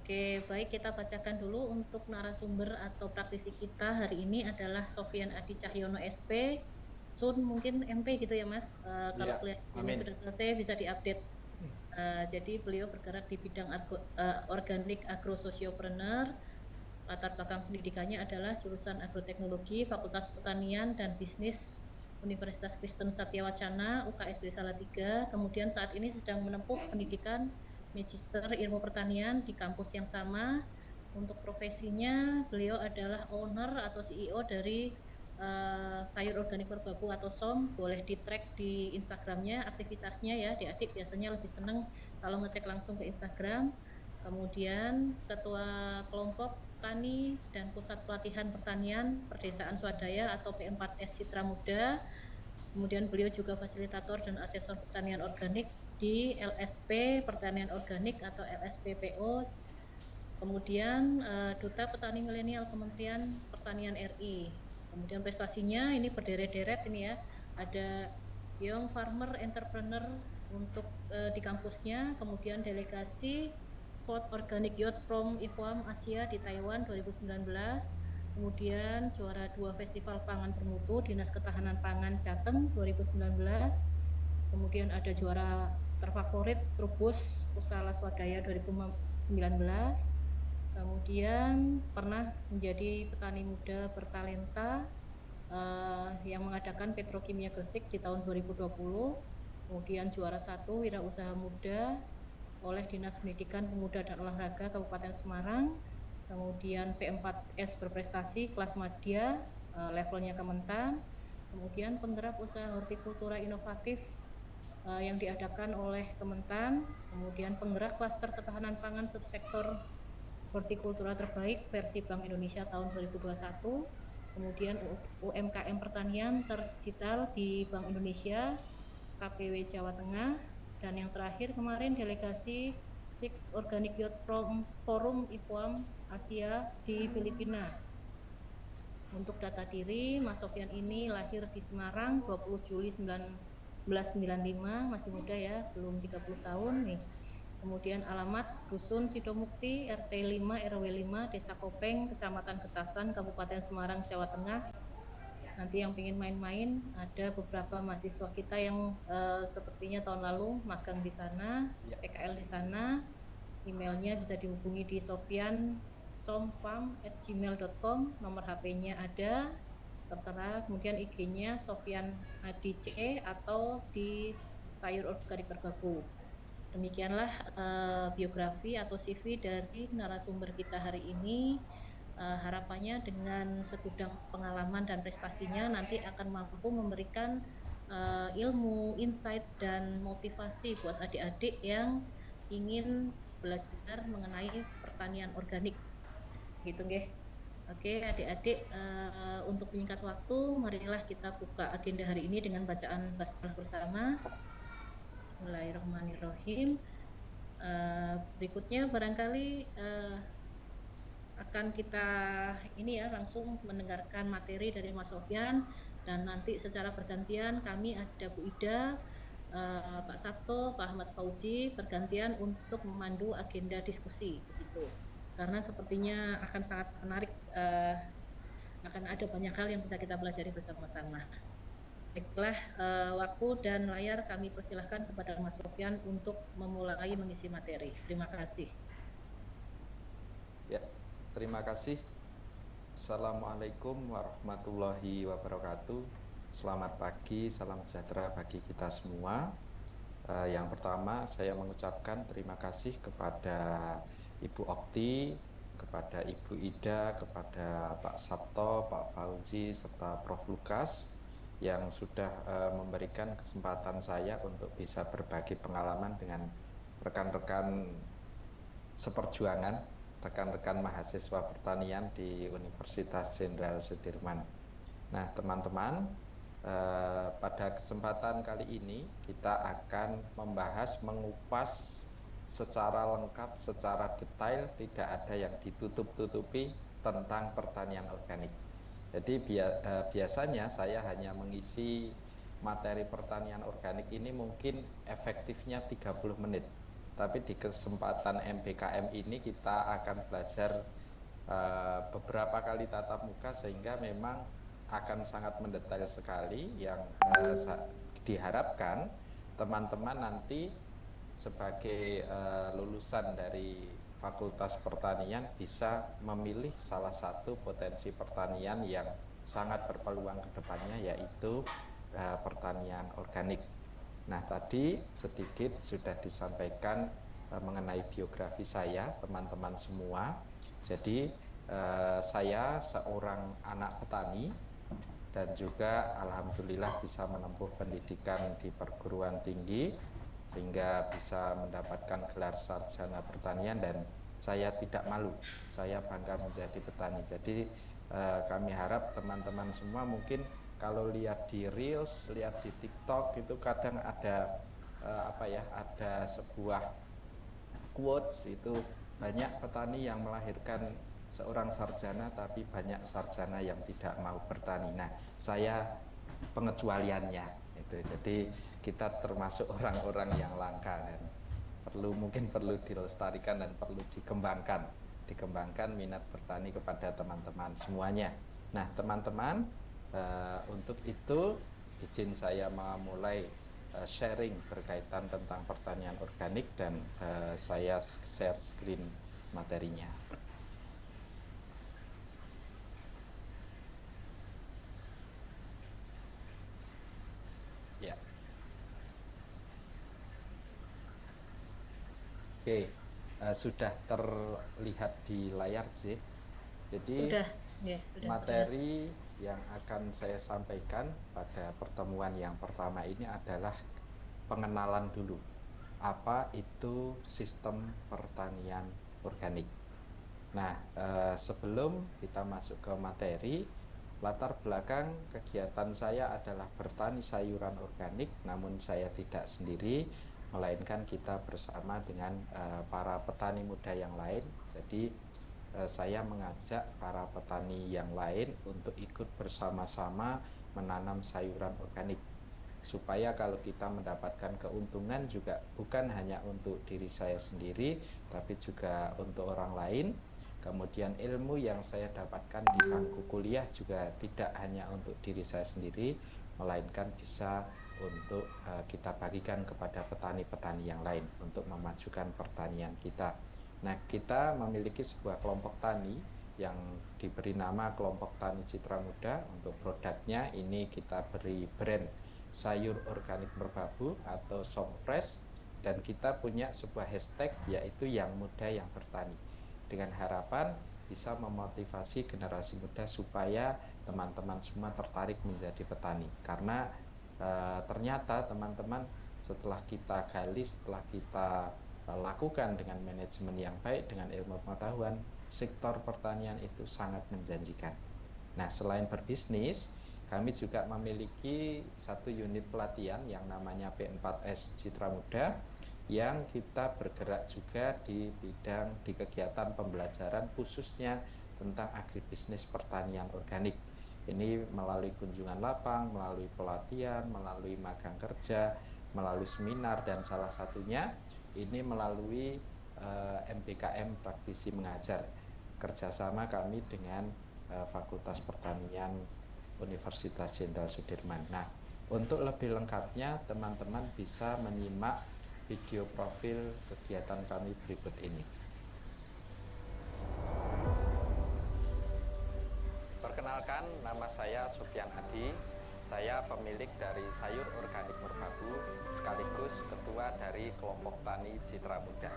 Oke, baik kita bacakan dulu untuk narasumber atau praktisi kita hari ini adalah Sofyan Adi Cahyono SP, Sun mungkin MP gitu ya Mas. Kalau Iya, kuliahnya amin. sudah selesai bisa diupdate. Jadi beliau bergerak di bidang organik agrososiopreneur. Latar belakang pendidikannya adalah jurusan agroteknologi, Fakultas Pertanian dan Bisnis Universitas Kristen Satya Wacana, UKSW Salatiga. Kemudian saat ini sedang menempuh pendidikan Magister Ilmu Pertanian di kampus yang sama. Untuk profesinya, beliau adalah owner atau CEO dari Sayur Organik Merbabu atau SOM. Boleh di-track di Instagramnya, aktivitasnya ya. Adik-adik biasanya lebih senang kalau ngecek langsung ke Instagram. Kemudian Ketua Kelompok Tani dan Pusat Pelatihan Pertanian Perdesaan Swadaya atau P4S Citra Muda. Kemudian beliau juga fasilitator dan asesor pertanian organik di LSP Pertanian Organik atau LSPPO. Kemudian Duta Petani Milenial Kementerian Pertanian RI. Kemudian prestasinya ini berderet-deret ini ya. Ada Young Farmer Entrepreneur untuk di kampusnya, kemudian delegasi Food Organic Youth from IFOAM Asia di Taiwan 2019, kemudian juara 2 Festival Pangan Bermutu Dinas Ketahanan Pangan Jateng 2019, kemudian ada juara terfavorit Trubus Pusala Swadaya 2019, kemudian pernah menjadi petani muda bertalenta yang mengadakan Petrokimia Gresik di tahun 2020, kemudian juara 1 Wirausaha Muda oleh Dinas Pendidikan Pemuda dan Olahraga Kabupaten Semarang, kemudian P4S berprestasi kelas madya levelnya Kementan, kemudian penggerak usaha hortikultura inovatif yang diadakan oleh Kementan, kemudian penggerak klaster ketahanan pangan subsektor hortikultura terbaik versi Bank Indonesia tahun 2021, kemudian UMKM pertanian terdigital di Bank Indonesia, KPW Jawa Tengah, dan yang terakhir kemarin delegasi Six Organic Youth Forum IFOAM Asia di Filipina. Untuk data diri, Mas Sofyan ini lahir di Semarang 20 Juli 1995, masih muda ya, belum 30 tahun nih. Kemudian alamat Dusun Sidomukti, RT 5 RW 5, Desa Kopeng, Kecamatan Getasan, Kabupaten Semarang, Jawa Tengah. Nanti yang ingin main-main, ada beberapa mahasiswa kita yang sepertinya tahun lalu magang di sana, Ya. PKL di sana. Emailnya bisa dihubungi di sofiansomfarm@gmail.com, nomor HP-nya ada, tertera, kemudian IG-nya Sofyan ADC atau di Sayur Organik Merbabu. Demikianlah biografi atau CV dari narasumber kita hari ini. Harapannya dengan segudang pengalaman dan prestasinya nanti akan mampu memberikan ilmu, insight, dan motivasi buat adik-adik yang ingin belajar mengenai pertanian organik. Gitu, nggih. Oke, adik-adik, untuk menyingkat waktu, marilah kita buka agenda hari ini dengan bacaan basmalah bersama. Bismillahirrahmanirrahim. Berikutnya barangkali akan kita ini ya langsung mendengarkan materi dari Mas Sofyan, dan nanti secara bergantian kami ada Bu Ida, Pak Sabto, Pak Ahmad Fauzi bergantian untuk memandu agenda diskusi begitu. Karena sepertinya akan sangat menarik, akan ada banyak hal yang bisa kita pelajari bersama-sama. Baiklah, waktu dan layar kami persilahkan kepada Mas Sofyan untuk memulai mengisi materi. Terima kasih. Ya, terima kasih. Assalamualaikum warahmatullahi wabarakatuh. Selamat pagi, salam sejahtera bagi kita semua. Yang pertama, saya mengucapkan terima kasih kepada Ibu Okti, kepada Ibu Ida, kepada Pak Sabto, Pak Fauzi, serta Prof. Lukas yang sudah memberikan kesempatan saya untuk bisa berbagi pengalaman dengan rekan-rekan seperjuangan, rekan-rekan mahasiswa pertanian di Universitas Jenderal Sudirman. Nah, teman-teman, pada kesempatan kali ini kita akan membahas, mengupas secara lengkap, secara detail, tidak ada yang ditutup-tutupi tentang pertanian organik. Jadi biasanya saya hanya mengisi materi pertanian organik ini mungkin efektifnya 30 menit. Tapi di kesempatan MBKM ini kita akan belajar beberapa kali tatap muka, sehingga memang akan sangat mendetail sekali, yang diharapkan teman-teman nanti sebagai lulusan dari Fakultas Pertanian bisa memilih salah satu potensi pertanian yang sangat berpeluang ke depannya, yaitu pertanian organik. Nah, tadi sedikit sudah disampaikan mengenai biografi saya, teman-teman semua. Jadi saya seorang anak petani dan juga alhamdulillah bisa menempuh pendidikan di perguruan tinggi sehingga bisa mendapatkan gelar sarjana pertanian, dan saya tidak malu, saya bangga menjadi petani. Jadi kami harap teman-teman semua mungkin kalau lihat di Reels, lihat di TikTok itu kadang ada ada sebuah quotes itu, banyak petani yang melahirkan seorang sarjana tapi banyak sarjana yang tidak mau bertani. Nah, saya pengecualiannya itu. Jadi kita termasuk orang-orang yang langka, dan mungkin perlu dilestarikan dan perlu dikembangkan minat bertani kepada teman-teman semuanya. Nah, teman-teman, untuk itu izin saya memulai sharing berkaitan tentang pertanian organik, dan saya share screen materinya. Ya. Oke, sudah terlihat di layar sih. Jadi Sudah, ya, sudah. materi yang akan saya sampaikan pada pertemuan yang pertama ini adalah pengenalan dulu. Apa itu sistem pertanian organik? Nah, sebelum kita masuk ke materi, latar belakang kegiatan saya adalah bertani sayuran organik, namun saya tidak sendiri, melainkan kita bersama dengan para petani muda yang lain. Jadi saya mengajak para petani yang lain untuk ikut bersama-sama menanam sayuran organik, supaya kalau kita mendapatkan keuntungan juga bukan hanya untuk diri saya sendiri, tapi juga untuk orang lain. Kemudian ilmu yang saya dapatkan di bangku kuliah juga tidak hanya untuk diri saya sendiri, melainkan bisa untuk kita bagikan kepada petani-petani yang lain untuk memajukan pertanian kita. Nah, kita memiliki sebuah kelompok tani yang diberi nama Kelompok Tani Citra Muda. Untuk produknya ini kita beri brand sayur organik merbabu atau Songfresh, dan kita punya sebuah hashtag yaitu yang muda yang bertani, dengan harapan bisa memotivasi generasi muda supaya teman-teman semua tertarik menjadi petani. Karena ternyata teman-teman, setelah kita gali, setelah kita lakukan dengan manajemen yang baik, dengan ilmu pengetahuan, sektor pertanian itu sangat menjanjikan. Nah, selain berbisnis, kami juga memiliki satu unit pelatihan yang namanya P4S Citra Muda, yang kita bergerak juga di bidang, di kegiatan pembelajaran khususnya tentang agribisnis pertanian organik. Ini melalui kunjungan lapang, melalui pelatihan, melalui magang kerja, melalui seminar, dan salah satunya ini melalui MBKM praktisi mengajar, kerjasama kami dengan Fakultas Pertanian Universitas Jenderal Sudirman. Nah, untuk lebih lengkapnya teman-teman bisa menyimak video profil kegiatan kami berikut ini. Perkenalkan, nama saya Sufyan Adi. Saya pemilik dari Sayur Organik Merbabu, sekaligus ketua dari Kelompok Tani Citra Muda.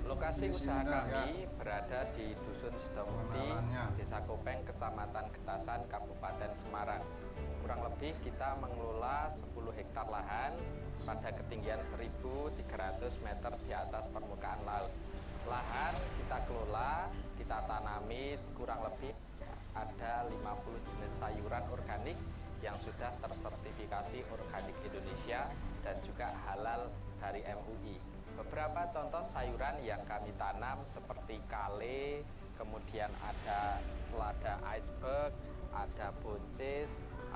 Lokasi usaha kami berada di Dusun Sidomukti, Desa Kopeng, Kecamatan Getasan, Kabupaten Semarang. Kurang lebih kita mengelola 10 hektar lahan pada ketinggian 1.300 meter di atas permukaan laut. Lahan kita kelola, kita tanami kurang lebih ada 50 jenis sayuran organik yang sudah tersertifikasi Organik Indonesia dan juga halal dari MUI. Beberapa contoh sayuran yang kami tanam seperti kale, kemudian ada selada iceberg, ada buncis,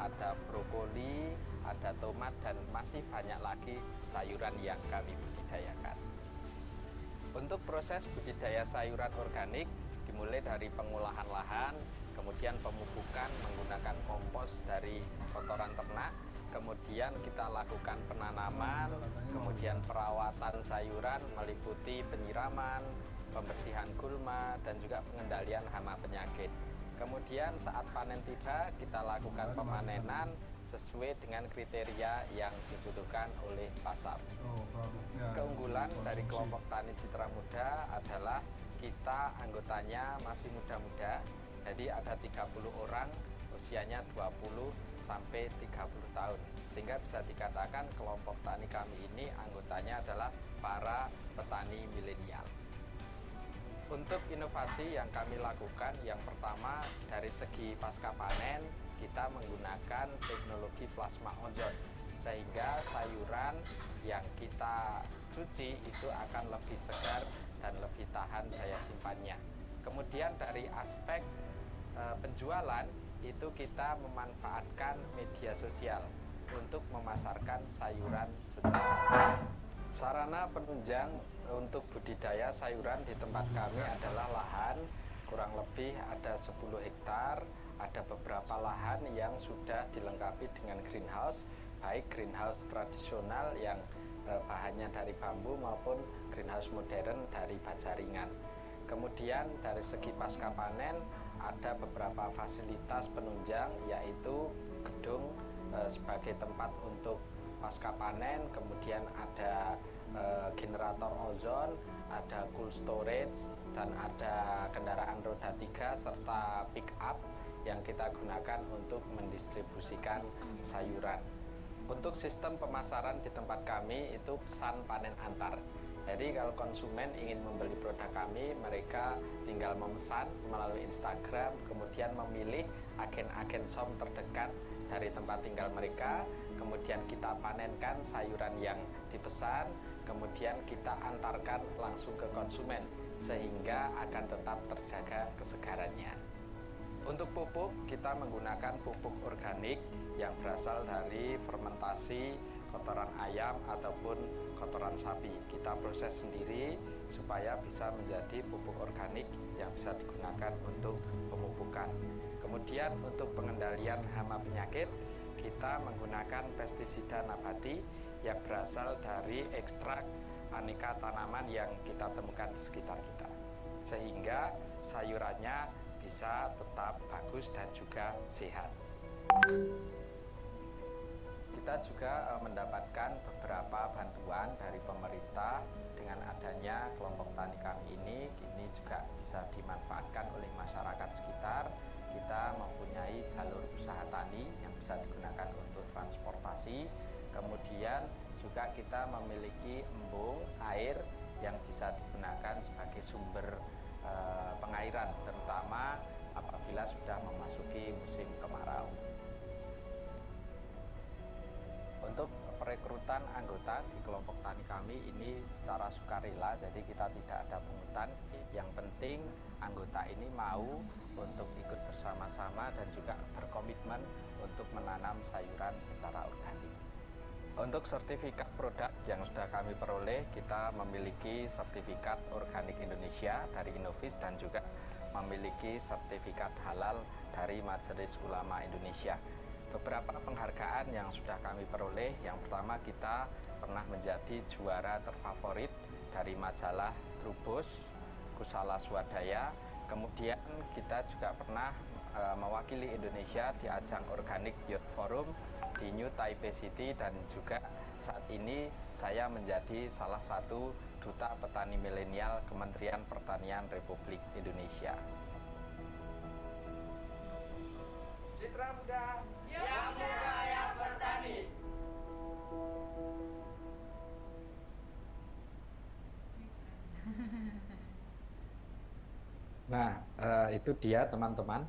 ada brokoli, ada tomat, dan masih banyak lagi sayuran yang kami budidayakan. Untuk proses budidaya sayuran organik dimulai dari pengolahan lahan, kemudian pemupukan menggunakan kompos dari kotoran ternak, kemudian kita lakukan penanaman, kemudian perawatan sayuran meliputi penyiraman, pembersihan gulma, dan juga pengendalian hama penyakit. Kemudian saat panen tiba, kita lakukan pemanenan sesuai dengan kriteria yang dibutuhkan oleh pasar. Keunggulan dari kelompok tani Citra Muda adalah kita anggotanya masih muda-muda, jadi ada 30 orang, usianya 20 sampai 30 tahun. Sehingga bisa dikatakan kelompok tani kami ini anggotanya adalah para petani milenial. Untuk inovasi yang kami lakukan, yang pertama dari segi pasca panen, kita menggunakan teknologi plasma ozon, sehingga sayuran yang kita cuci itu akan lebih segar dan lebih tahan daya simpannya. Kemudian dari aspek penjualan, itu kita memanfaatkan media sosial untuk memasarkan sayuran secara. Sarana penunjang untuk budidaya sayuran di tempat kami adalah lahan kurang lebih ada 10 hektar, ada beberapa lahan yang sudah dilengkapi dengan greenhouse, baik greenhouse tradisional yang bahannya dari bambu maupun greenhouse modern dari baja ringan. Kemudian dari segi pasca panen ada beberapa fasilitas penunjang, yaitu gedung sebagai tempat untuk pasca panen, kemudian ada generator ozon, ada cool storage, dan ada kendaraan roda 3 serta pick up yang kita gunakan untuk mendistribusikan sayuran. Untuk sistem pemasaran di tempat kami itu pesan panen antar. Jadi kalau konsumen ingin membeli produk kami, mereka tinggal memesan melalui Instagram, kemudian memilih agen-agen shop terdekat dari tempat tinggal mereka, kemudian kita panenkan sayuran yang dipesan, kemudian kita antarkan langsung ke konsumen, sehingga akan tetap terjaga kesegarannya. Untuk pupuk, kita menggunakan pupuk organik yang berasal dari fermentasi kotoran ayam ataupun kotoran sapi. Kita proses sendiri supaya bisa menjadi pupuk organik yang bisa digunakan untuk pemupukan. Kemudian untuk pengendalian hama penyakit, kita menggunakan pestisida nabati yang berasal dari ekstrak aneka tanaman yang kita temukan di sekitar kita, sehingga sayurannya bisa tetap bagus dan juga sehat. Kita juga mendapatkan beberapa bantuan dari pemerintah. Dengan adanya kelompok tani kami ini juga bisa dimanfaatkan oleh masyarakat sekitar. Kita mempunyai jalur usaha tani yang bisa digunakan untuk transportasi. Kemudian juga kita memiliki embung air yang bisa digunakan sebagai sumber pengairan, terutama apabila sudah memasuki musim kemarau. Untuk perekrutan anggota di kelompok tani kami ini secara sukarela, jadi kita tidak ada pungutan. Yang penting anggota ini mau untuk ikut bersama-sama dan juga berkomitmen untuk menanam sayuran secara organik. Untuk sertifikat produk yang sudah kami peroleh, kita memiliki sertifikat organik Indonesia dari Innovis dan juga memiliki sertifikat halal dari Majelis Ulama Indonesia. Beberapa penghargaan yang sudah kami peroleh, yang pertama kita pernah menjadi juara terfavorit dari majalah Trubus Kusala Swadaya. Kemudian kita juga pernah mewakili Indonesia di ajang Organic Youth Forum di New Taipei City, dan juga saat ini saya menjadi salah satu duta petani milenial Kementerian Pertanian Republik Indonesia. Citra Muda yang muda yang bertani. Nah, itu dia teman-teman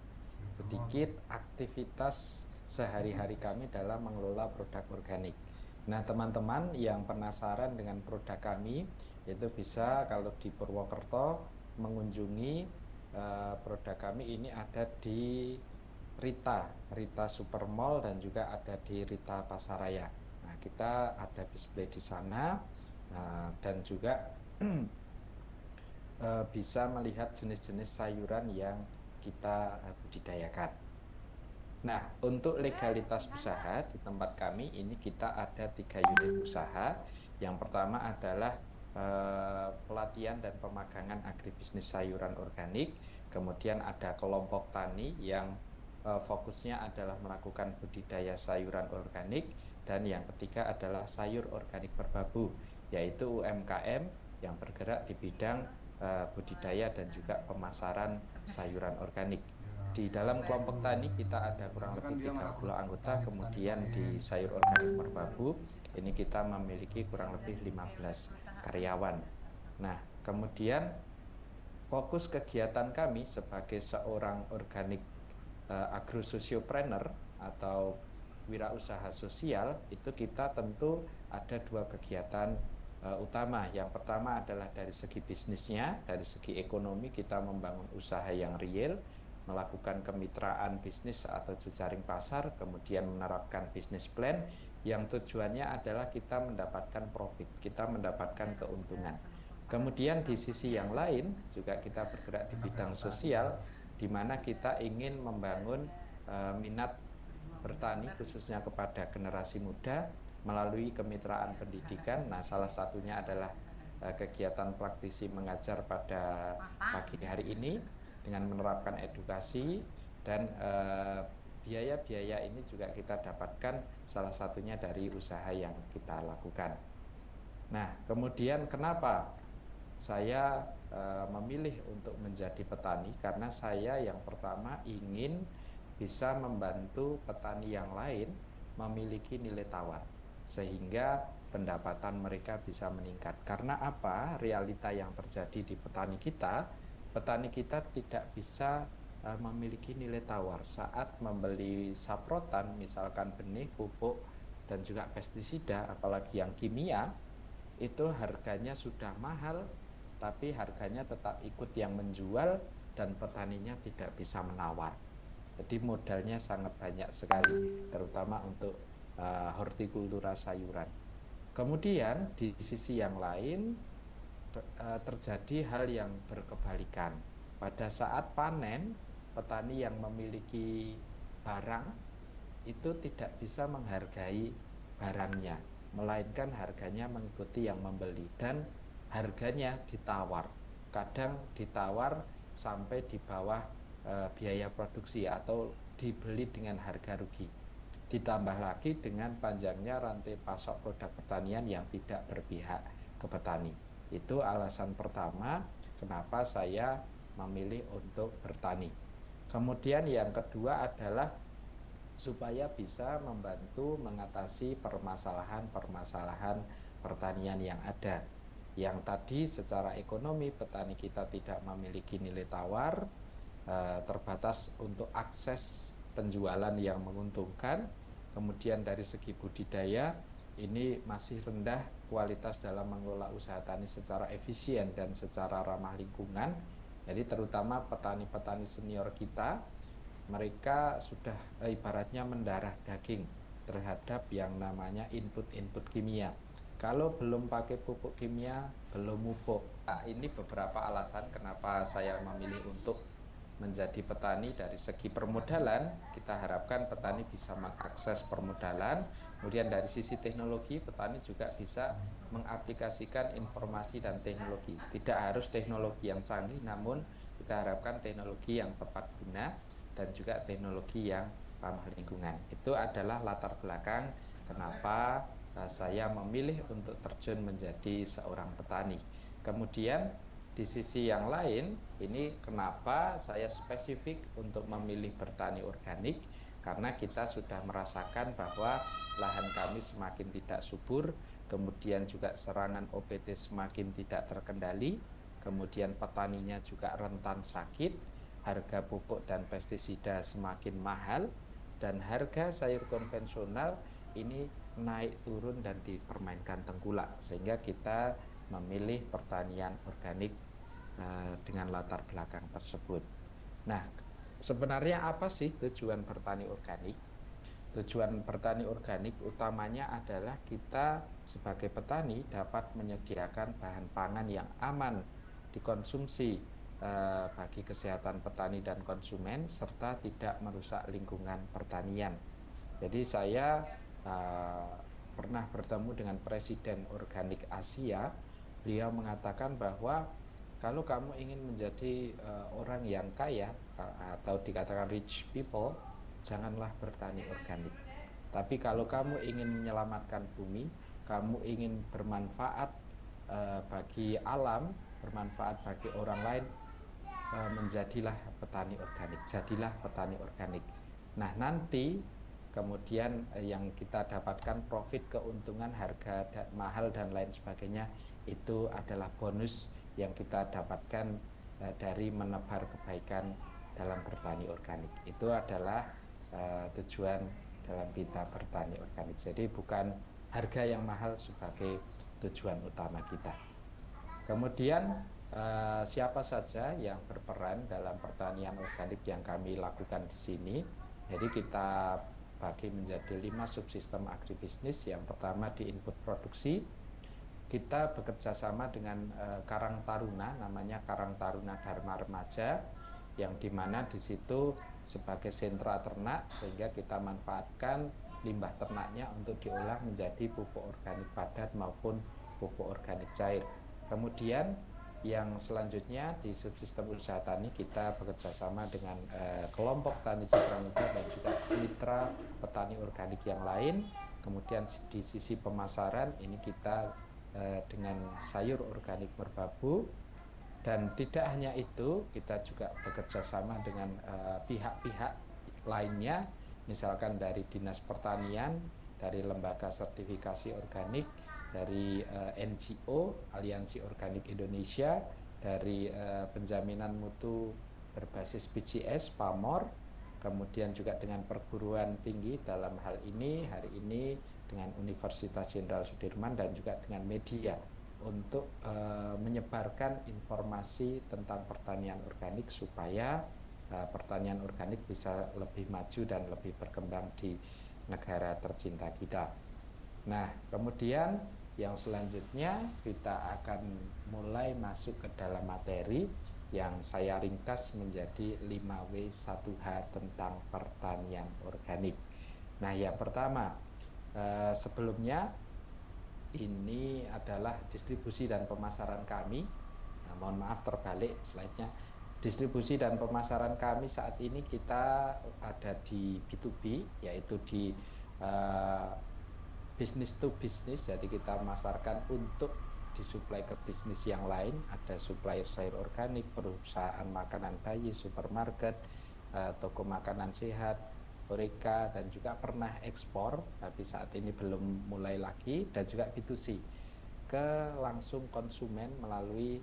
sedikit aktivitas sehari-hari kami dalam mengelola produk organik. Nah, teman-teman yang penasaran dengan produk kami, itu bisa kalau di Purwokerto mengunjungi produk kami. Ini ada di Rita Supermall dan juga ada di Rita Pasaraya. Nah, kita ada display di sana dan juga bisa melihat jenis-jenis sayuran yang kita budidayakan. Nah, untuk legalitas usaha di tempat kami ini kita ada 3 unit usaha. Yang pertama adalah pelatihan dan pemagangan agribisnis sayuran organik. Kemudian ada kelompok tani yang fokusnya adalah melakukan budidaya sayuran organik. Dan yang ketiga adalah sayur organik berbabu, yaitu UMKM yang bergerak di bidang budidaya dan juga pemasaran sayuran organik. Di dalam kelompok tani kita ada kurang lebih 30 anggota, kemudian di sayur organik merbabu ini kita memiliki kurang lebih 15 karyawan. Nah, kemudian fokus kegiatan kami sebagai seorang organik agrososiopreneur atau wirausaha sosial itu kita tentu ada 2 kegiatan utama. Yang pertama adalah dari segi bisnisnya, dari segi ekonomi kita membangun usaha yang real, melakukan kemitraan bisnis atau jejaring pasar, kemudian menerapkan bisnis plan yang tujuannya adalah kita mendapatkan profit, kita mendapatkan keuntungan. Kemudian di sisi yang lain juga kita bergerak di bidang sosial, di mana kita ingin membangun minat bertani khususnya kepada generasi muda melalui kemitraan pendidikan. Nah, salah satunya adalah kegiatan praktisi mengajar pada pagi hari ini dengan menerapkan edukasi dan biaya-biaya ini juga kita dapatkan salah satunya dari usaha yang kita lakukan. Nah, kemudian kenapa saya memilih untuk menjadi petani? Karena saya yang pertama ingin bisa membantu petani yang lain memiliki nilai tawar sehingga pendapatan mereka bisa meningkat. Karena apa? Realita yang terjadi di petani kita tidak bisa memiliki nilai tawar saat membeli saprotan, misalkan benih, pupuk, dan juga pestisida, apalagi yang kimia, itu harganya sudah mahal, tapi harganya tetap ikut yang menjual dan petaninya tidak bisa menawar. Jadi modalnya sangat banyak sekali, terutama untuk hortikultura sayuran. Kemudian di sisi yang lain terjadi hal yang berkebalikan. Pada saat panen, petani yang memiliki barang itu tidak bisa menghargai barangnya, melainkan harganya mengikuti yang membeli dan harganya ditawar. Kadang ditawar sampai di bawah biaya produksi atau dibeli dengan harga rugi. Ditambah lagi dengan panjangnya rantai pasok produk pertanian yang tidak berpihak ke petani. Itu alasan pertama kenapa saya memilih untuk bertani. Kemudian yang kedua adalah supaya bisa membantu mengatasi permasalahan-permasalahan pertanian yang ada. Yang tadi secara ekonomi petani kita tidak memiliki nilai tawar, terbatas untuk akses penjualan yang menguntungkan. Kemudian dari segi budidaya ini masih rendah kualitas dalam mengelola usaha tani secara efisien dan secara ramah lingkungan. Jadi terutama petani-petani senior kita, mereka sudah ibaratnya mendarah daging terhadap yang namanya input-input kimia. Kalau belum pakai pupuk kimia, belum mupuk. Nah, ini beberapa alasan kenapa saya memilih untuk menjadi petani. Dari segi permodalan, kita harapkan petani bisa mengakses permodalan. Kemudian dari sisi teknologi, petani juga bisa mengaplikasikan informasi dan teknologi. Tidak harus teknologi yang canggih, namun kita harapkan teknologi yang tepat guna dan juga teknologi yang ramah lingkungan. Itu adalah latar belakang kenapa saya memilih untuk terjun menjadi seorang petani. Kemudian di sisi yang lain, ini kenapa saya spesifik untuk memilih bertani organik, karena kita sudah merasakan bahwa lahan kami semakin tidak subur, kemudian juga serangan OPT semakin tidak terkendali, kemudian petaninya juga rentan sakit, harga pupuk dan pestisida semakin mahal, dan harga sayur konvensional ini naik turun dan dipermainkan tengkulak, sehingga kita memilih pertanian organik dengan latar belakang tersebut. Nah, Sebenarnya apa sih tujuan bertani organik? Tujuan bertani organik utamanya adalah kita sebagai petani dapat menyediakan bahan pangan yang aman dikonsumsi bagi kesehatan petani dan konsumen serta tidak merusak lingkungan pertanian. Jadi saya eh, pernah bertemu dengan Presiden Organik Asia. Beliau mengatakan bahwa kalau kamu ingin menjadi orang yang kaya atau dikatakan rich people, janganlah bertani organik. Tapi kalau kamu ingin menyelamatkan bumi, kamu ingin bermanfaat bagi alam, bermanfaat bagi orang lain, menjadilah petani organik, jadilah petani organik. Nah, nanti kemudian yang kita dapatkan profit, keuntungan, harga mahal dan lain sebagainya itu adalah bonus yang kita dapatkan dari menebar kebaikan dalam bertani organik. Itu adalah tujuan dalam kita bertani organik. Jadi bukan harga yang mahal sebagai tujuan utama kita. Kemudian siapa saja yang berperan dalam pertanian organik yang kami lakukan di sini? Jadi kita bagi menjadi 5 subsistem agribisnis. Yang pertama di input produksi, kita bekerja sama dengan Karang Taruna, namanya Karang Taruna Dharma Remaja, yang dimana di situ sebagai sentra ternak, sehingga kita manfaatkan limbah ternaknya untuk diolah menjadi pupuk organik padat maupun pupuk organik cair. Kemudian yang selanjutnya di subsistem usaha tani kita bekerja sama dengan kelompok tani citra muda dan juga mitra petani organik yang lain. Kemudian di sisi pemasaran ini kita dengan sayur organik merbabu. Dan tidak hanya itu, kita juga bekerja sama dengan pihak-pihak lainnya, misalkan dari Dinas Pertanian, dari Lembaga Sertifikasi Organik, dari NGO, Aliansi Organik Indonesia, dari Penjaminan Mutu Berbasis BCS, PAMOR, kemudian juga dengan perguruan tinggi dalam hal ini, hari ini dengan Universitas Jenderal Sudirman dan juga dengan media untuk menyebarkan informasi tentang pertanian organik supaya pertanian organik bisa lebih maju dan lebih berkembang di negara tercinta kita. Nah, kemudian yang selanjutnya kita akan mulai masuk ke dalam materi yang saya ringkas menjadi 5W1H tentang pertanian organik. Nah, yang pertama, sebelumnya ini adalah distribusi dan pemasaran kami. Nah, mohon maaf terbalik slide-nya. Distribusi dan pemasaran kami saat ini kita ada di B2B, yaitu di business to business. Jadi kita masarkan untuk disuplai ke bisnis yang lain. Ada supplier sayur organik, perusahaan makanan bayi, supermarket, toko makanan sehat, Horeca, dan juga pernah ekspor, tapi saat ini belum mulai lagi, dan juga B2C ke langsung konsumen melalui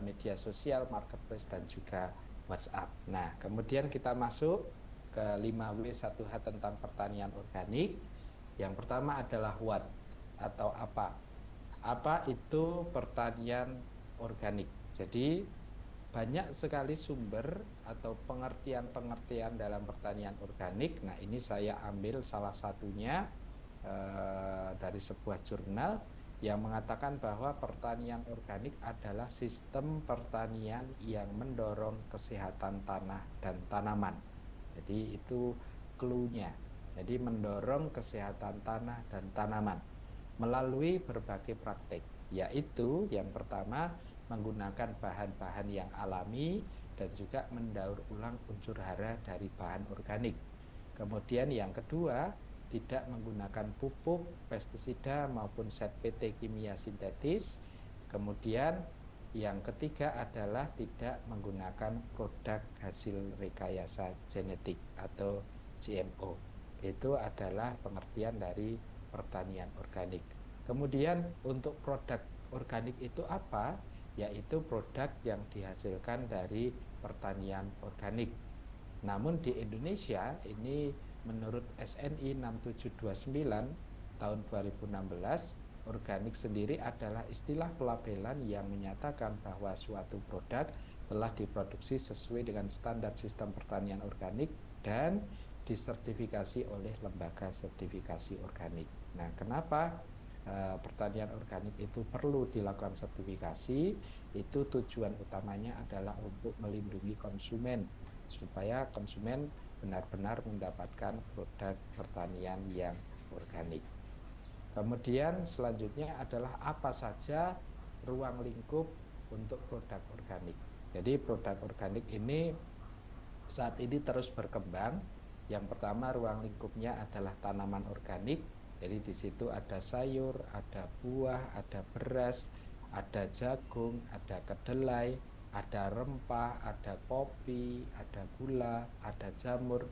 media sosial, marketplace, dan juga WhatsApp. Nah, kemudian kita masuk ke 5W1H tentang pertanian organik. Yang pertama adalah what atau apa. Apa itu pertanian organik? Jadi banyak sekali sumber atau pengertian-pengertian dalam pertanian organik. Nah, ini saya ambil salah satunya dari sebuah jurnal yang mengatakan bahwa pertanian organik adalah sistem pertanian yang mendorong kesehatan tanah dan tanaman. Jadi itu clue-nya. Jadi mendorong kesehatan tanah dan tanaman melalui berbagai praktik, yaitu yang pertama menggunakan bahan-bahan yang alami dan juga mendaur ulang unsur hara dari bahan organik. Kemudian yang kedua, tidak menggunakan pupuk, pestisida maupun zat PT kimia sintetis. Kemudian yang ketiga adalah tidak menggunakan produk hasil rekayasa genetik atau GMO. Itu adalah pengertian dari pertanian organik. Kemudian untuk produk organik itu apa? Yaitu produk yang dihasilkan dari pertanian organik. Namun di Indonesia ini menurut SNI 6729 tahun 2016, organik sendiri adalah istilah pelabelan yang menyatakan bahwa suatu produk telah diproduksi sesuai dengan standar sistem pertanian organik dan disertifikasi oleh lembaga sertifikasi organik. Nah, kenapa pertanian organik itu perlu dilakukan sertifikasi? Itu tujuan utamanya adalah untuk melindungi konsumen, supaya konsumen benar-benar mendapatkan produk pertanian yang organik. Kemudian selanjutnya adalah apa saja ruang lingkup untuk produk organik. Jadi produk organik ini saat ini terus berkembang. Yang pertama ruang lingkupnya adalah tanaman organik. Jadi di situ ada sayur, ada buah, ada beras, ada jagung, ada kedelai, ada rempah, ada kopi, ada gula, ada jamur,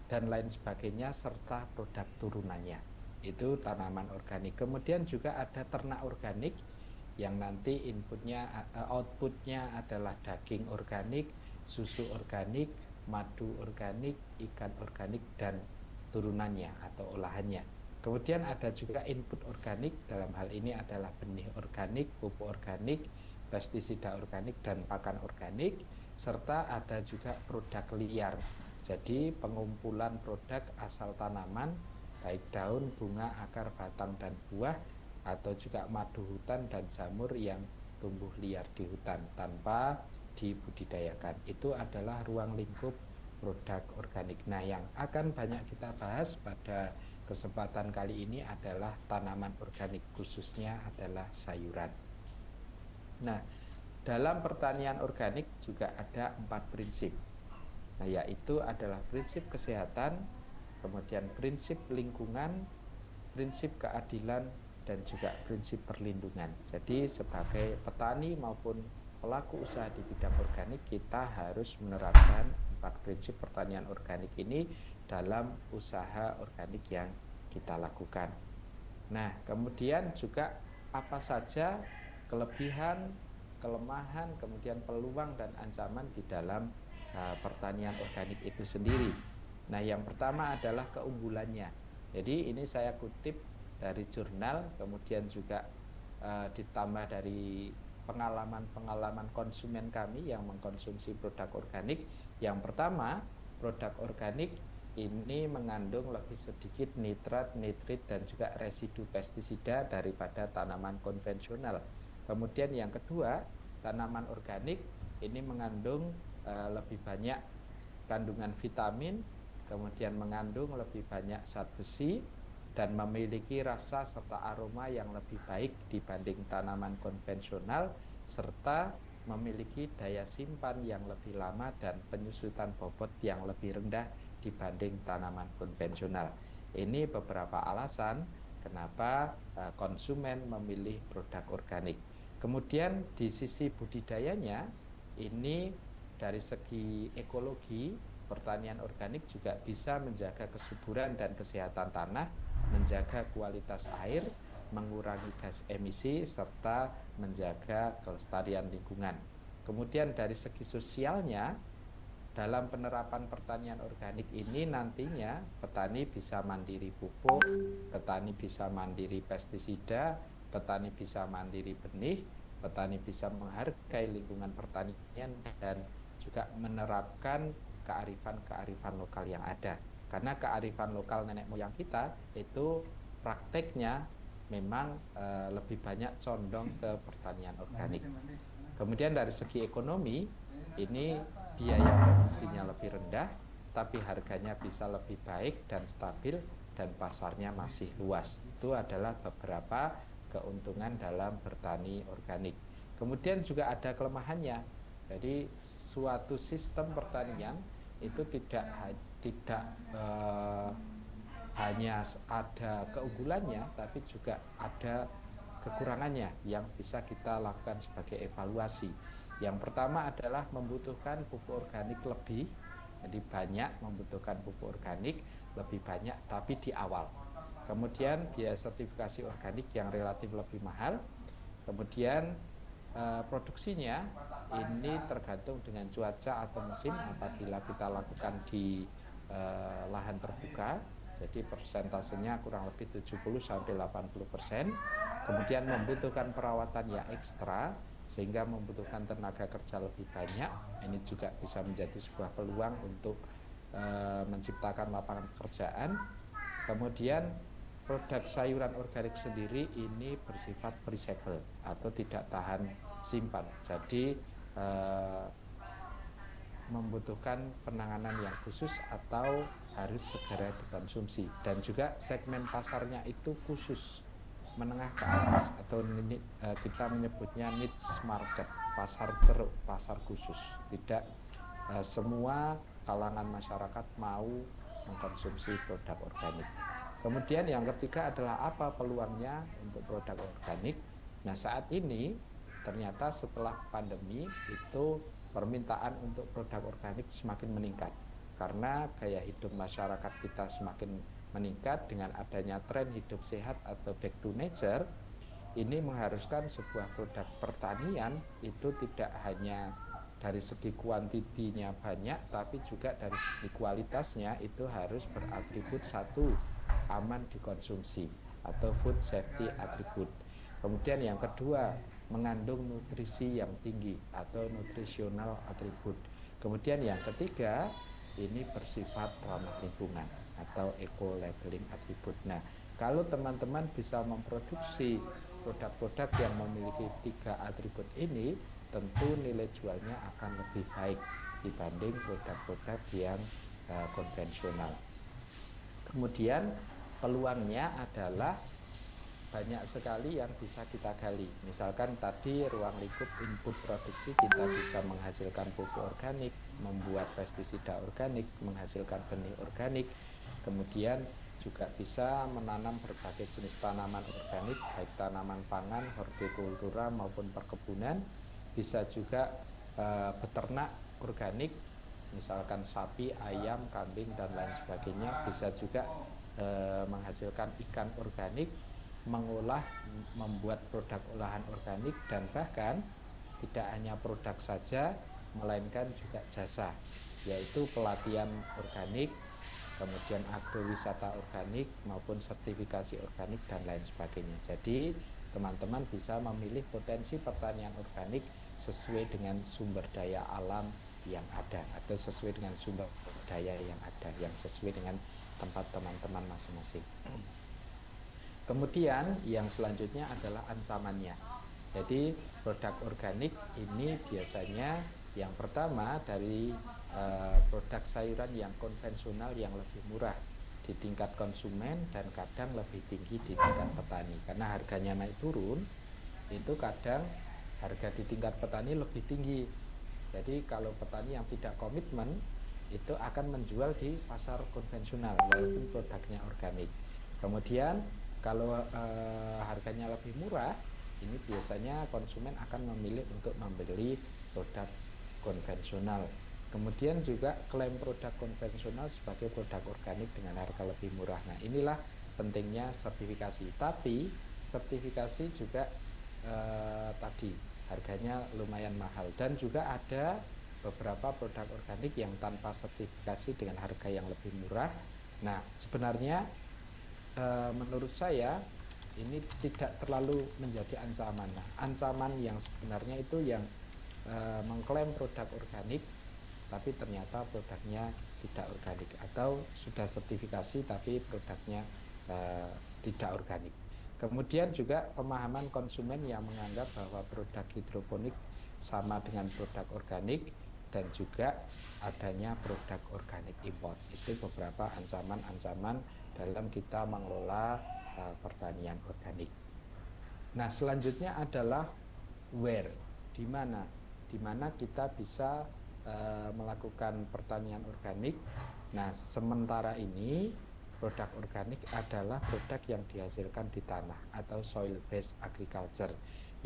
dan lain sebagainya, serta produk turunannya. Itu tanaman organik. Kemudian juga ada ternak organik yang nanti outputnya adalah daging organik, susu organik, madu organik, ikan organik, dan turunannya atau olahannya. Kemudian ada juga input organik, dalam hal ini adalah benih organik, pupuk organik, pestisida organik, dan pakan organik, serta ada juga produk liar. Jadi pengumpulan produk asal tanaman, baik daun, bunga, akar, batang, dan buah, atau juga madu hutan dan jamur yang tumbuh liar di hutan tanpa dibudidayakan. Itu adalah ruang lingkup produk organik. Nah, yang akan banyak kita bahas pada kesempatan kali ini adalah tanaman organik, khususnya adalah sayuran. Nah, dalam pertanian organik juga ada 4 prinsip. Nah, yaitu adalah prinsip kesehatan, kemudian prinsip lingkungan, prinsip keadilan, dan juga prinsip perlindungan. Jadi sebagai petani maupun pelaku usaha di bidang organik, kita harus menerapkan 4 prinsip pertanian organik ini dalam usaha organik yang kita lakukan. Nah, kemudian juga apa saja kelebihan, kelemahan, kemudian peluang dan ancaman di dalam pertanian organik itu sendiri. Nah, yang pertama adalah keunggulannya. Jadi ini saya kutip dari jurnal, kemudian juga ditambah dari pengalaman-pengalaman konsumen kami yang mengkonsumsi produk organik. Yang pertama, produk organik ini mengandung lebih sedikit nitrat, nitrit, dan juga residu pestisida daripada tanaman konvensional. Kemudian yang kedua, tanaman organik ini mengandung lebih banyak kandungan vitamin, kemudian mengandung lebih banyak zat besi, dan memiliki rasa serta aroma yang lebih baik dibanding tanaman konvensional, serta memiliki daya simpan yang lebih lama dan penyusutan bobot yang lebih rendah dibanding tanaman konvensional. Ini beberapa alasan kenapa konsumen memilih produk organik. Kemudian di sisi budidayanya, ini dari segi ekologi, pertanian organik juga bisa menjaga kesuburan dan kesehatan tanah, menjaga kualitas air, mengurangi gas emisi, serta menjaga kelestarian lingkungan. Kemudian dari segi sosialnya, dalam penerapan pertanian organik ini nantinya petani bisa mandiri pupuk, petani bisa mandiri pestisida, petani bisa mandiri benih, petani bisa menghargai lingkungan pertanian, dan juga menerapkan kearifan-kearifan lokal yang ada. Karena kearifan lokal nenek moyang kita itu prakteknya memang lebih banyak condong ke pertanian organik. Kemudian dari segi ekonomi, ini biaya produksinya lebih rendah, tapi harganya bisa lebih baik dan stabil, dan pasarnya masih luas. Itu adalah beberapa keuntungan dalam bertani organik. Kemudian juga ada kelemahannya. Jadi suatu sistem pertanian itu tidak hanya ada keunggulannya, tapi juga ada kekurangannya yang bisa kita lakukan sebagai evaluasi. Yang pertama adalah membutuhkan pupuk organik lebih, jadi banyak membutuhkan pupuk organik lebih banyak, tapi di awal. Kemudian biaya sertifikasi organik yang relatif lebih mahal. Kemudian produksinya ini tergantung dengan cuaca atau musim. Apabila kita lakukan di lahan terbuka, jadi persentasenya kurang lebih 70-80%. Kemudian membutuhkan perawatan yang ekstra, sehingga membutuhkan tenaga kerja lebih banyak. Ini juga bisa menjadi sebuah peluang untuk menciptakan lapangan pekerjaan. Kemudian produk sayuran organik sendiri ini bersifat perishable atau tidak tahan simpan. Jadi membutuhkan penanganan yang khusus atau harus segera dikonsumsi. Dan juga segmen pasarnya itu khusus, menengah ke atas, atau kita menyebutnya niche market, pasar ceruk, pasar khusus. Tidak semua kalangan masyarakat mau mengkonsumsi produk organik. Kemudian yang ketiga adalah apa peluangnya untuk produk organik. Nah, saat ini ternyata setelah pandemi itu permintaan untuk produk organik semakin meningkat karena gaya hidup masyarakat kita semakin meningkat dengan adanya tren hidup sehat atau back to nature. Ini mengharuskan sebuah produk pertanian itu tidak hanya dari segi kuantitinya banyak, tapi juga dari segi kualitasnya itu harus beratribut satu, aman dikonsumsi atau food safety attribute. Kemudian yang kedua, mengandung nutrisi yang tinggi atau nutritional attribute. Kemudian yang ketiga, ini bersifat ramah lingkungan atau eco labeling attribute. Nah, kalau teman-teman bisa memproduksi produk-produk yang memiliki tiga atribut ini, tentu nilai jualnya akan lebih baik dibanding produk-produk yang konvensional. Kemudian peluangnya adalah banyak sekali yang bisa kita gali. Misalkan tadi ruang lingkup input produksi kita bisa menghasilkan pupuk organik, membuat pestisida organik, menghasilkan benih organik. Kemudian juga bisa menanam berbagai jenis tanaman organik, baik tanaman pangan, hortikultura maupun perkebunan. Bisa juga beternak organik, misalkan sapi, ayam, kambing, dan lain sebagainya. Bisa juga menghasilkan ikan organik, mengolah, membuat produk olahan organik, dan bahkan tidak hanya produk saja, melainkan juga jasa, yaitu pelatihan organik, kemudian agrowisata organik maupun sertifikasi organik dan lain sebagainya. Jadi teman-teman bisa memilih potensi pertanian organik sesuai dengan sumber daya alam yang ada atau sesuai dengan sumber daya yang ada, yang sesuai dengan tempat teman-teman masing-masing. Kemudian yang selanjutnya adalah ancamannya. Jadi produk organik ini biasanya yang pertama dari produk sayuran yang konvensional yang lebih murah di tingkat konsumen dan kadang lebih tinggi di tingkat petani. Karena harganya naik turun, itu kadang harga di tingkat petani lebih tinggi. Jadi kalau petani yang tidak komitmen itu akan menjual di pasar konvensional walaupun produknya organik. Kemudian kalau harganya lebih murah, ini biasanya konsumen akan memilih untuk membeli produk konvensional. Kemudian juga klaim produk konvensional sebagai produk organik dengan harga lebih murah. Nah, inilah pentingnya sertifikasi. Tapi sertifikasi juga tadi harganya lumayan mahal, dan juga ada beberapa produk organik yang tanpa sertifikasi dengan harga yang lebih murah. Nah, sebenarnya menurut saya ini tidak terlalu menjadi ancaman. Nah, ancaman yang sebenarnya itu yang mengklaim produk organik tapi ternyata produknya tidak organik, atau sudah sertifikasi tapi produknya tidak organik. Kemudian juga pemahaman konsumen yang menganggap bahwa produk hidroponik sama dengan produk organik, dan juga adanya produk organik import. Itu beberapa ancaman-ancaman dalam kita mengelola pertanian organik. Nah, selanjutnya adalah where, di mana kita bisa melakukan pertanian organik. Nah, sementara ini produk organik adalah produk yang dihasilkan di tanah atau soil based agriculture,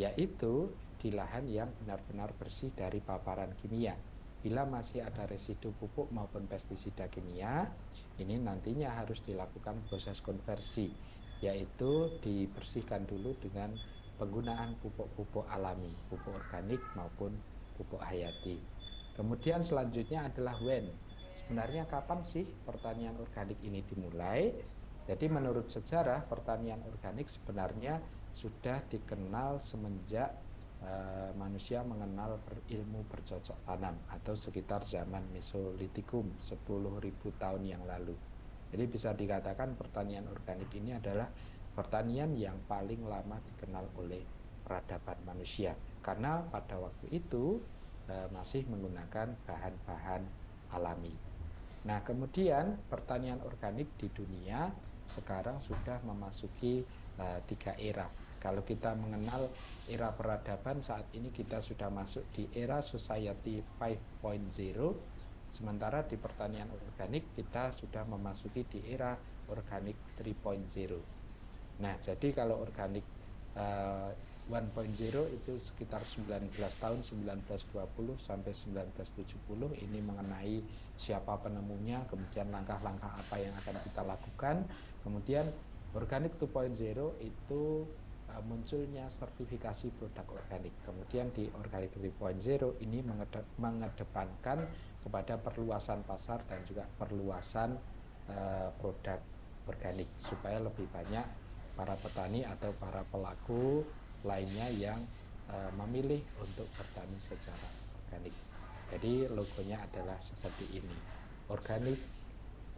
yaitu di lahan yang benar-benar bersih dari paparan kimia. Bila masih ada residu pupuk maupun pestisida kimia, ini nantinya harus dilakukan proses konversi, yaitu dibersihkan dulu dengan penggunaan pupuk-pupuk alami, pupuk organik maupun pupuk hayati. Kemudian selanjutnya adalah when. Sebenarnya kapan sih pertanian organik ini dimulai? Jadi menurut sejarah, pertanian organik sebenarnya sudah dikenal semenjak manusia mengenal ilmu bercocok tanam atau sekitar zaman Mesolitikum 10.000 tahun yang lalu. Jadi bisa dikatakan pertanian organik ini adalah pertanian yang paling lama dikenal oleh peradaban manusia, karena pada waktu itu masih menggunakan bahan-bahan alami. Nah, kemudian pertanian organik di dunia sekarang sudah memasuki 3 era. Kalau kita mengenal era peradaban, saat ini kita sudah masuk di era Society 5.0, sementara di pertanian organik kita sudah memasuki di era organik 3.0. Nah, jadi kalau organik 1.0 itu sekitar 19 tahun 1920 sampai 1970, ini mengenai siapa penemunya, kemudian langkah-langkah apa yang akan kita lakukan. Kemudian organik 2.0 itu munculnya sertifikasi produk organik. Kemudian di organik 3.0 ini mengedepankan kepada perluasan pasar dan juga perluasan produk organik supaya lebih banyak para petani atau para pelaku lainnya yang memilih untuk bertani secara organik. Jadi logonya adalah seperti ini, Organic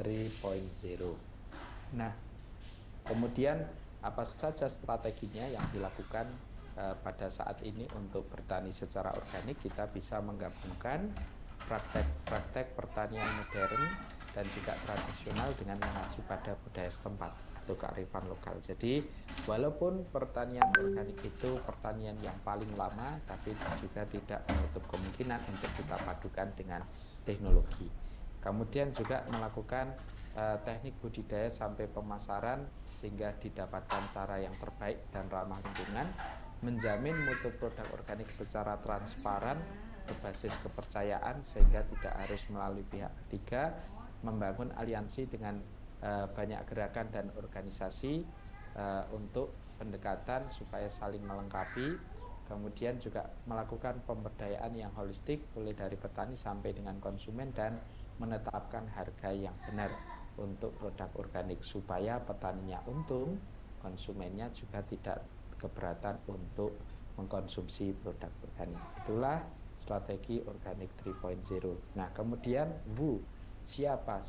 3.0. Nah, kemudian apa saja strateginya yang dilakukan pada saat ini untuk bertani secara organik? Kita bisa menggabungkan praktek-praktek pertanian modern dan juga tradisional dengan mengacu pada budaya setempat atau kearifan lokal. Jadi walaupun pertanian organik itu pertanian yang paling lama, tapi juga tidak menutup kemungkinan untuk kita padukan dengan teknologi. Kemudian juga melakukan teknik budidaya sampai pemasaran sehingga didapatkan cara yang terbaik dan ramah lingkungan, menjamin mutu produk organik secara transparan berbasis kepercayaan sehingga tidak harus melalui pihak ketiga, membangun aliansi dengan banyak gerakan dan organisasi untuk pendekatan supaya saling melengkapi, kemudian juga melakukan pemberdayaan yang holistik mulai dari petani sampai dengan konsumen dan menetapkan harga yang benar untuk produk organik supaya petaninya untung, konsumennya juga tidak keberatan untuk mengkonsumsi produk organik. Itulah strategi organik 3.0. Nah, kemudian siapa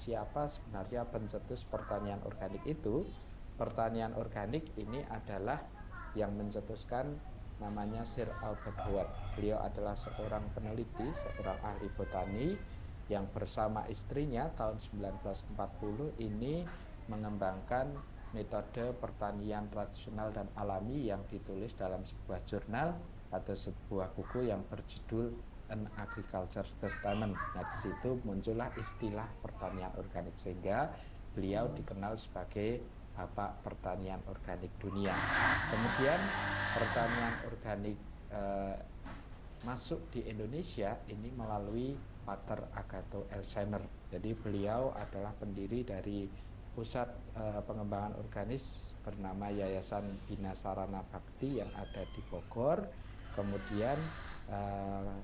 sebenarnya pencetus pertanian organik itu? Pertanian organik ini adalah yang mencetuskan namanya Sir Albert Howard. Beliau adalah seorang peneliti, seorang ahli botani yang bersama istrinya tahun 1940 ini mengembangkan metode pertanian tradisional dan alami yang ditulis dalam sebuah jurnal atau sebuah buku yang berjudul An Agriculture Testament. Nah, di situ muncullah istilah pertanian organik sehingga beliau dikenal sebagai bapak pertanian organik dunia. Kemudian pertanian organik masuk di Indonesia ini melalui Pater Agato Elsener. Jadi beliau adalah pendiri dari pusat pengembangan organis bernama Yayasan Bina Sarana Bakti yang ada di Bogor. Kemudian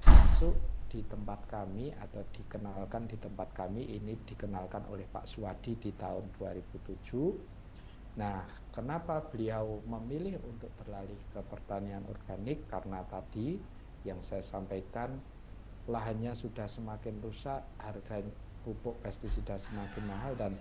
masuk di tempat kami atau dikenalkan di tempat kami, ini dikenalkan oleh Pak Suwadi di tahun 2007. Nah, kenapa beliau memilih untuk beralih ke pertanian organik? Karena tadi yang saya sampaikan, lahannya sudah semakin rusak, harga pupuk pestisida semakin mahal, dan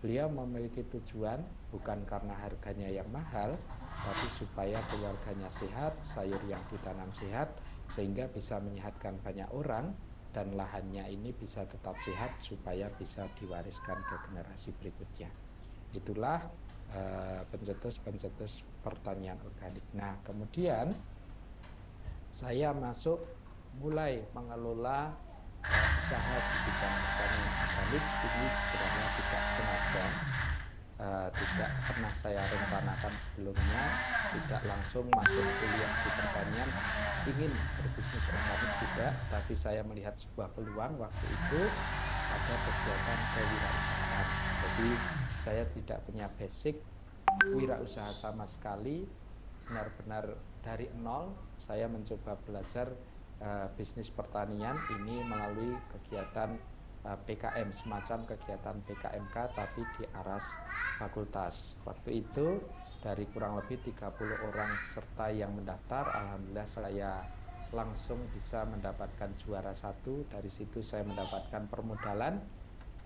beliau memiliki tujuan bukan karena harganya yang mahal, tapi supaya keluarganya sehat, sayur yang ditanam sehat, sehingga bisa menyehatkan banyak orang, dan lahannya ini bisa tetap sehat supaya bisa diwariskan ke generasi berikutnya. Itulah pencetus pertanian organik. Nah, kemudian saya mulai mengelola usaha di bidang pertanian organik ini sebenarnya tidak sengaja, tidak pernah saya rencanakan sebelumnya, tidak langsung masuk kuliah di pertanian ingin berbisnis organik tidak, tapi saya melihat sebuah peluang waktu itu ada kegiatan kewirausahaan. Jadi saya tidak punya basic wirausaha sama sekali, benar-benar dari nol saya mencoba belajar bisnis pertanian ini melalui kegiatan PKM, semacam kegiatan PKMK tapi di aras fakultas. Waktu itu dari kurang lebih 30 orang peserta yang mendaftar, alhamdulillah saya langsung bisa mendapatkan juara 1. Dari situ saya mendapatkan permodalan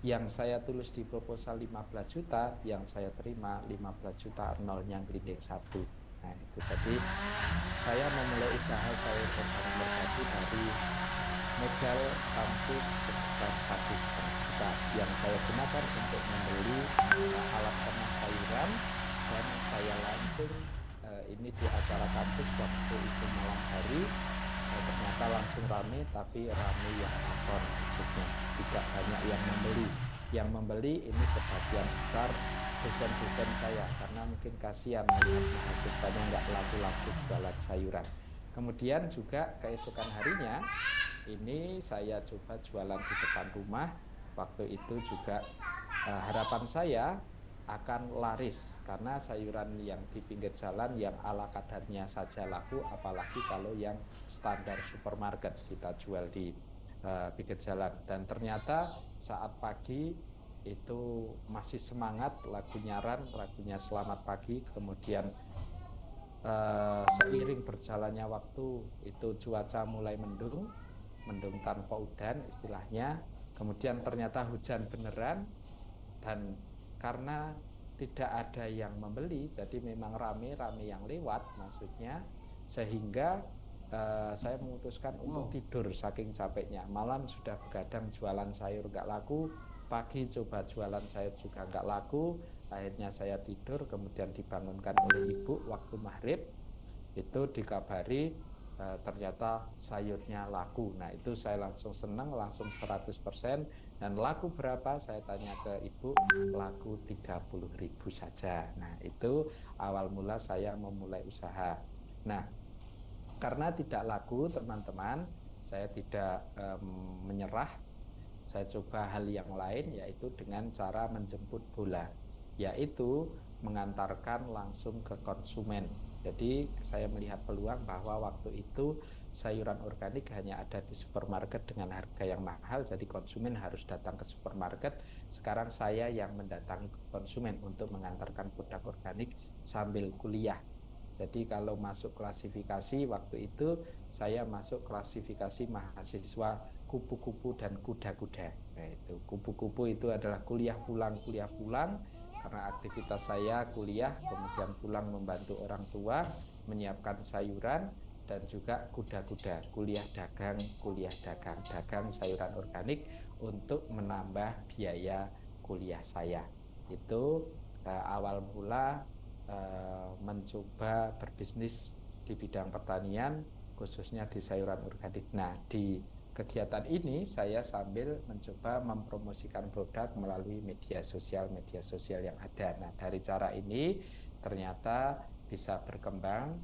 yang saya tulis di proposal 15 juta, yang saya terima 15 juta nolnya grinding 1. Nah, itu jadi saya memulai usaha sayur organik merpati dari modal kampus sebesar 1,5 juta yang saya gunakan untuk membeli alat pemas sayuran, dan saya launching ini di acara kampus waktu itu malam hari. Ternyata langsung rame, tapi rame yang nonton, maksudnya tidak banyak yang membeli. Yang membeli ini sebagian besar dosen-dosen saya, karena mungkin kasihan melihat mahasiswanya nggak laku-laku jualan sayuran. Kemudian juga keesokan harinya ini saya coba jualan di depan rumah. Waktu itu juga harapan saya akan laris, karena sayuran yang di pinggir jalan yang ala kadarnya saja laku, apalagi kalau yang standar supermarket kita jual di pinggir jalan. Dan ternyata saat pagi itu masih semangat, lagunya Selamat Pagi. Kemudian seiring berjalannya waktu itu cuaca mulai mendung tanpa udan istilahnya. Kemudian ternyata hujan beneran, dan karena tidak ada yang membeli, jadi memang rame yang lewat maksudnya, sehingga saya memutuskan untuk tidur saking capeknya. Malam sudah begadang jualan sayur nggak laku, pagi coba jualan sayur juga nggak laku, akhirnya saya tidur. Kemudian dibangunkan oleh ibu waktu maghrib, itu dikabari ternyata sayurnya laku. Nah, itu saya langsung senang, langsung 100%. Dan laku berapa? Saya tanya ke ibu, laku 30.000 saja. Nah, itu awal mula saya memulai usaha. Nah, karena tidak laku, teman-teman, saya tidak menyerah. Saya coba hal yang lain, yaitu dengan cara menjemput bola, yaitu mengantarkan langsung ke konsumen. Jadi saya melihat peluang bahwa waktu itu sayuran organik hanya ada di supermarket dengan harga yang mahal, jadi konsumen harus datang ke supermarket. Sekarang saya yang mendatangi konsumen untuk mengantarkan produk organik sambil kuliah. Jadi kalau masuk klasifikasi waktu itu saya masuk klasifikasi mahasiswa kupu-kupu dan kuda-kuda. Nah, itu kupu-kupu itu adalah kuliah pulang, karena aktivitas saya kuliah, kemudian pulang membantu orang tua, menyiapkan sayuran, dan juga kuda-kuda, kuliah dagang sayuran organik untuk menambah biaya kuliah saya. Itu awal mula mencoba berbisnis di bidang pertanian, khususnya di sayuran organik. Nah, di kegiatan ini saya sambil mencoba mempromosikan produk melalui media sosial yang ada. Nah, dari cara ini ternyata bisa berkembang,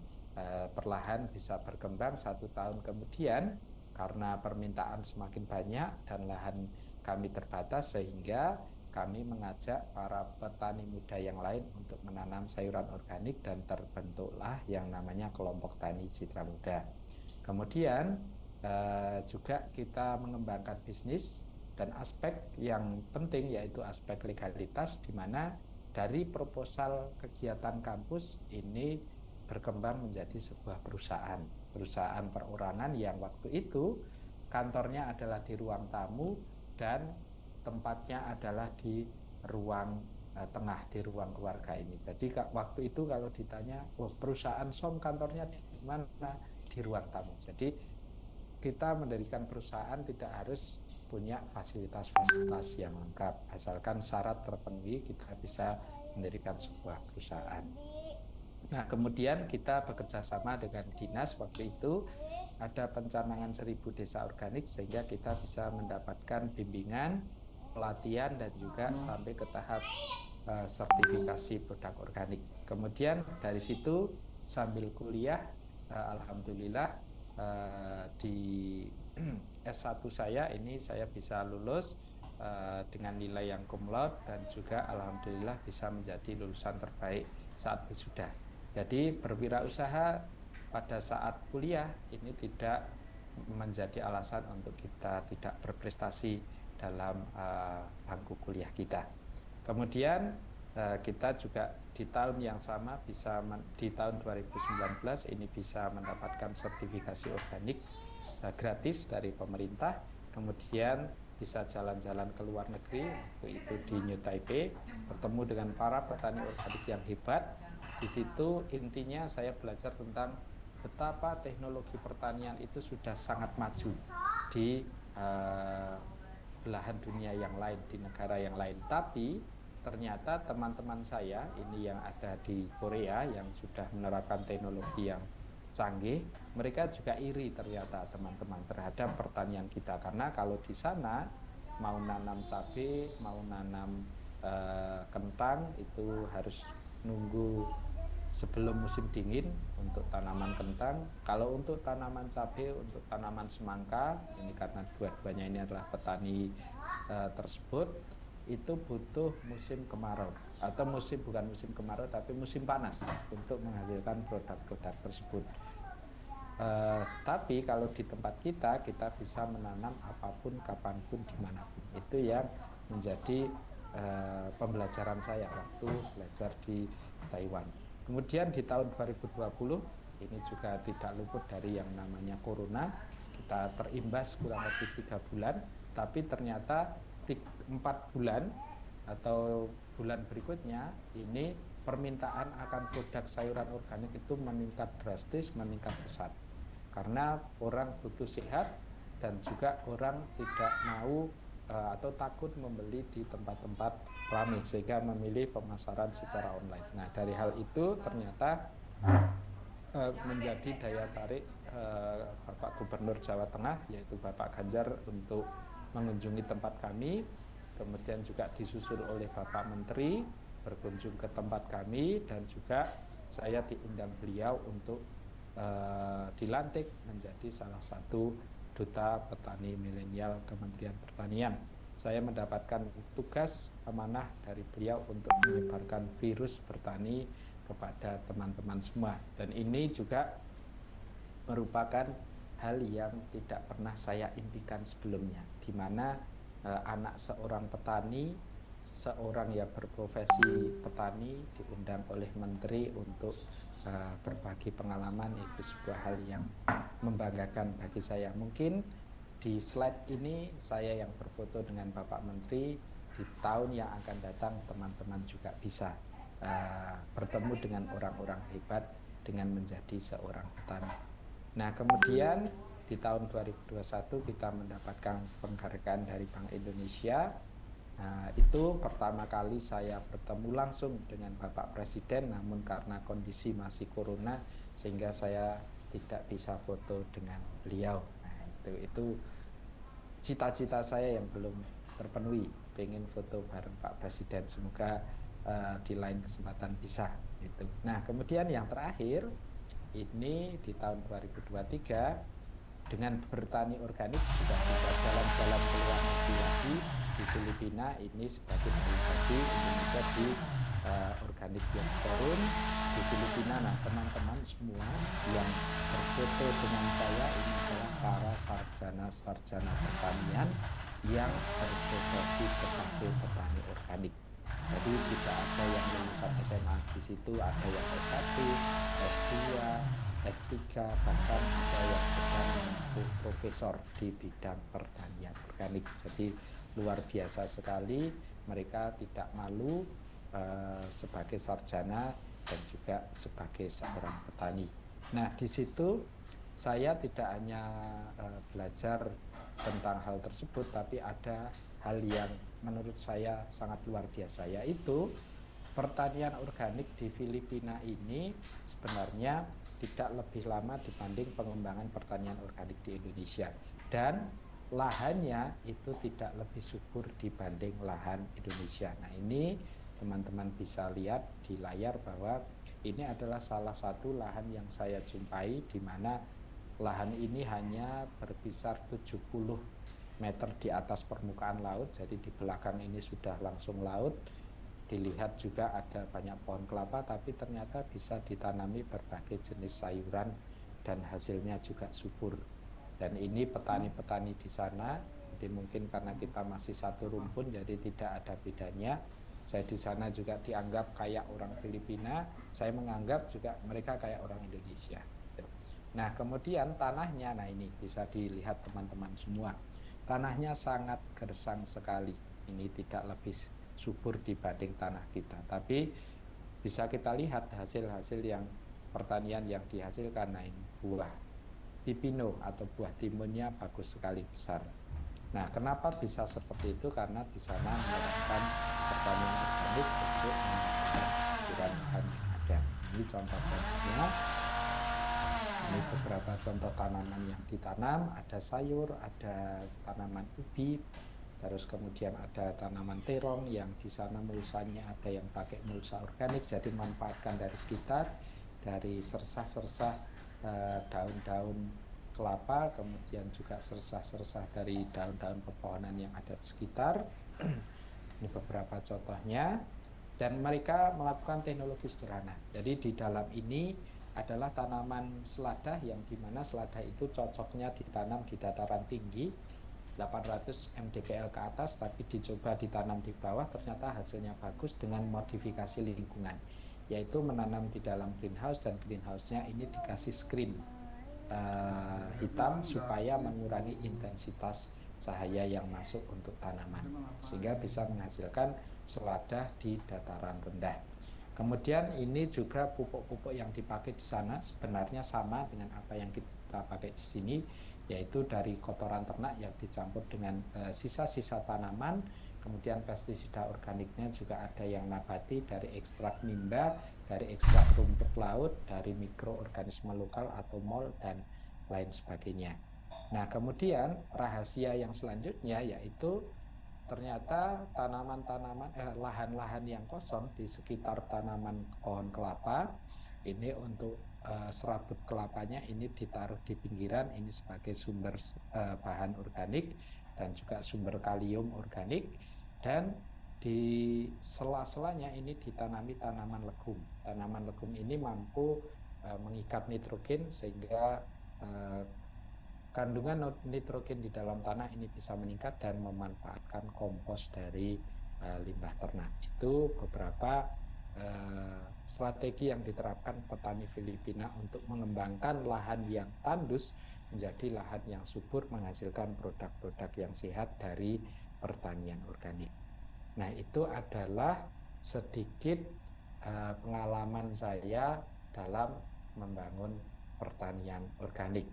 perlahan bisa berkembang. 1 tahun kemudian, karena permintaan semakin banyak dan lahan kami terbatas, sehingga kami mengajak para petani muda yang lain untuk menanam sayuran organik, dan terbentuklah yang namanya kelompok tani Citra Muda. Kemudian juga kita mengembangkan bisnis, dan aspek yang penting yaitu aspek legalitas, di mana dari proposal kegiatan kampus ini berkembang menjadi sebuah perusahaan perorangan yang waktu itu kantornya adalah di ruang tamu dan tempatnya adalah di ruang tengah, di ruang keluarga ini. Jadi waktu itu kalau ditanya, perusahaan SOM kantornya di mana? Di ruang tamu. Jadi kita mendirikan perusahaan tidak harus punya fasilitas-fasilitas yang lengkap, asalkan syarat terpenuhi kita bisa mendirikan sebuah perusahaan. Nah, kemudian kita bekerja sama dengan dinas. Waktu itu ada pencanangan 1000 desa organik, sehingga kita bisa mendapatkan bimbingan, pelatihan, dan juga sampai ke tahap sertifikasi produk organik. Kemudian dari situ sambil kuliah, alhamdulillah di S1 saya ini saya bisa lulus dengan nilai yang cum laude, dan juga alhamdulillah bisa menjadi lulusan terbaik saat wisuda. Jadi berwirausaha pada saat kuliah ini tidak menjadi alasan untuk kita tidak berprestasi dalam bangku kuliah kita. Kemudian kita juga di tahun yang sama di tahun 2019 ini bisa mendapatkan sertifikasi organik gratis dari pemerintah, kemudian bisa jalan-jalan ke luar negeri, itu di New Taipei, bertemu dengan para petani organik yang hebat. Di situ intinya saya belajar tentang betapa teknologi pertanian itu sudah sangat maju di belahan dunia yang lain, di negara yang lain. Tapi ternyata teman-teman saya ini yang ada di Korea yang sudah menerapkan teknologi yang canggih, mereka juga iri ternyata teman-teman terhadap pertanian kita, karena kalau di sana mau nanam cabai, mau nanam kentang itu harus nunggu sebelum musim dingin untuk tanaman kentang. Kalau untuk tanaman cabai, untuk tanaman semangka, ini karena dua-duanya ini adalah petani tersebut, itu butuh musim kemarau, atau bukan musim kemarau tapi musim panas untuk menghasilkan produk-produk tersebut. Tapi kalau di tempat kita bisa menanam apapun, kapanpun, dimanapun. Itu yang menjadi pembelajaran saya waktu belajar di Taiwan. Kemudian di tahun 2020 ini juga tidak luput dari yang namanya corona. Kita terimbas kurang lebih 3 bulan, tapi ternyata 4 bulan atau bulan berikutnya ini permintaan akan produk sayuran organik itu meningkat drastis, meningkat pesat. Karena orang butuh sehat dan juga orang tidak mau atau takut membeli di tempat-tempat ramai, sehingga memilih pemasaran secara online. Nah, dari hal itu ternyata menjadi daya tarik Bapak Gubernur Jawa Tengah, yaitu Bapak Ganjar, untuk mengunjungi tempat kami. Kemudian juga disusul oleh Bapak Menteri berkunjung ke tempat kami, dan juga saya diundang beliau untuk dilantik menjadi salah satu duta petani milenial Kementerian Pertanian. Saya mendapatkan tugas amanah dari beliau untuk menyebarkan virus bertani kepada teman-teman semua, dan ini juga merupakan hal yang tidak pernah saya impikan sebelumnya, di mana anak seorang petani, seorang yang berprofesi petani, diundang oleh menteri untuk berbagi pengalaman. Itu sebuah hal yang membanggakan bagi saya. Mungkin di slide ini saya yang berfoto dengan Bapak Menteri. Di tahun yang akan datang teman-teman juga bisa bertemu dengan orang-orang hebat dengan menjadi seorang petani. Nah, kemudian di tahun 2021 kita mendapatkan penghargaan dari Bank Indonesia. Nah, itu pertama kali saya bertemu langsung dengan Bapak Presiden, namun karena kondisi masih corona sehingga saya tidak bisa foto dengan beliau. Nah, itu cita-cita saya yang belum terpenuhi, pengen foto bareng Pak Presiden. Semoga di lain kesempatan bisa gitu. Nah, kemudian yang terakhir ini di tahun 2023 dengan bertani organik sudah bisa jalan-jalan ke luar negeri lagi. Di Filipina ini sebagai delegasi Indonesia di Organic Youth Forum di Filipina. Nah, teman-teman semua yang berfoto dengan saya ini adalah para sarjana pertanian yang berprofesi sebagai petani organik. Jadi tidak ada yang lulusan SMA di situ, ada yang S1, S2, S3, bahkan ada yang sedang profesor di bidang pertanian organik. Jadi luar biasa sekali, mereka tidak malu sebagai sarjana dan juga sebagai seorang petani. Nah, di situ saya tidak hanya belajar tentang hal tersebut, tapi ada hal yang menurut saya sangat luar biasa, yaitu pertanian organik di Filipina ini sebenarnya tidak lebih lama dibanding pengembangan pertanian organik di Indonesia, dan lahannya itu tidak lebih subur dibanding lahan Indonesia. Nah, ini teman-teman bisa lihat di layar bahwa ini adalah salah satu lahan yang saya jumpai, di mana lahan ini hanya berkisar 70 meter di atas permukaan laut. Jadi di belakang ini sudah langsung laut. Dilihat juga ada banyak pohon kelapa, tapi ternyata bisa ditanami berbagai jenis sayuran dan hasilnya juga subur. Dan ini petani-petani di sana, jadi mungkin karena kita masih satu rumpun jadi tidak ada bedanya. Saya di sana juga dianggap kayak orang Filipina, saya menganggap juga mereka kayak orang Indonesia. Nah, kemudian tanahnya, nah ini bisa dilihat teman-teman semua. Tanahnya sangat gersang sekali. Ini tidak lebih subur dibanding tanah kita. Tapi bisa kita lihat hasil-hasil yang pertanian yang dihasilkan. Nah, ini buah pipino atau buah timunnya bagus sekali, besar. Nah, kenapa bisa seperti itu? Karena di sana menerapkan pertanian organik untuk menghasilkan sayuran bahan yang ada. Ini contoh-contohnya. Ini beberapa contoh tanaman yang ditanam. Ada sayur, ada tanaman ubi, terus kemudian ada tanaman terong yang di sana mulsanya ada yang pakai mulsa organik, jadi manfaatkan dari sekitar, dari sersah-sersah daun-daun kelapa, kemudian juga sersah-sersah dari daun-daun pepohonan yang ada di sekitar. Ini beberapa contohnya. Dan mereka melakukan teknologi sederhana. Jadi di dalam ini adalah tanaman selada, yang dimana selada itu cocoknya ditanam di dataran tinggi 800 mdpl ke atas, tapi dicoba ditanam di bawah, ternyata hasilnya bagus dengan modifikasi lingkungan, yaitu menanam di dalam greenhouse, dan greenhouse-nya ini dikasih screen hitam supaya mengurangi intensitas cahaya yang masuk untuk tanaman, sehingga bisa menghasilkan selada di dataran rendah. Kemudian ini juga pupuk-pupuk yang dipakai di sana sebenarnya sama dengan apa yang kita pakai di sini, yaitu dari kotoran ternak yang dicampur dengan sisa-sisa tanaman. Kemudian pestisida organiknya juga ada yang nabati, dari ekstrak mimba, dari ekstrak rumput laut, dari mikroorganisme lokal atau mol, dan lain sebagainya. Nah, kemudian rahasia yang selanjutnya yaitu ternyata tanaman-tanaman lahan-lahan yang kosong di sekitar tanaman pohon kelapa ini untuk serabut kelapanya ini ditaruh di pinggiran, ini sebagai sumber bahan organik dan juga sumber kalium organik, dan di sela-selanya ini ditanami tanaman legum. Tanaman legum ini mampu mengikat nitrogen sehingga kandungan nitrogen di dalam tanah ini bisa meningkat dan memanfaatkan kompos dari limbah ternak. Itu beberapa strategi yang diterapkan petani Filipina untuk mengembangkan lahan yang tandus menjadi lahan yang subur, menghasilkan produk-produk yang sehat dari pertanian organik. Nah, itu adalah sedikit pengalaman saya dalam membangun pertanian organik.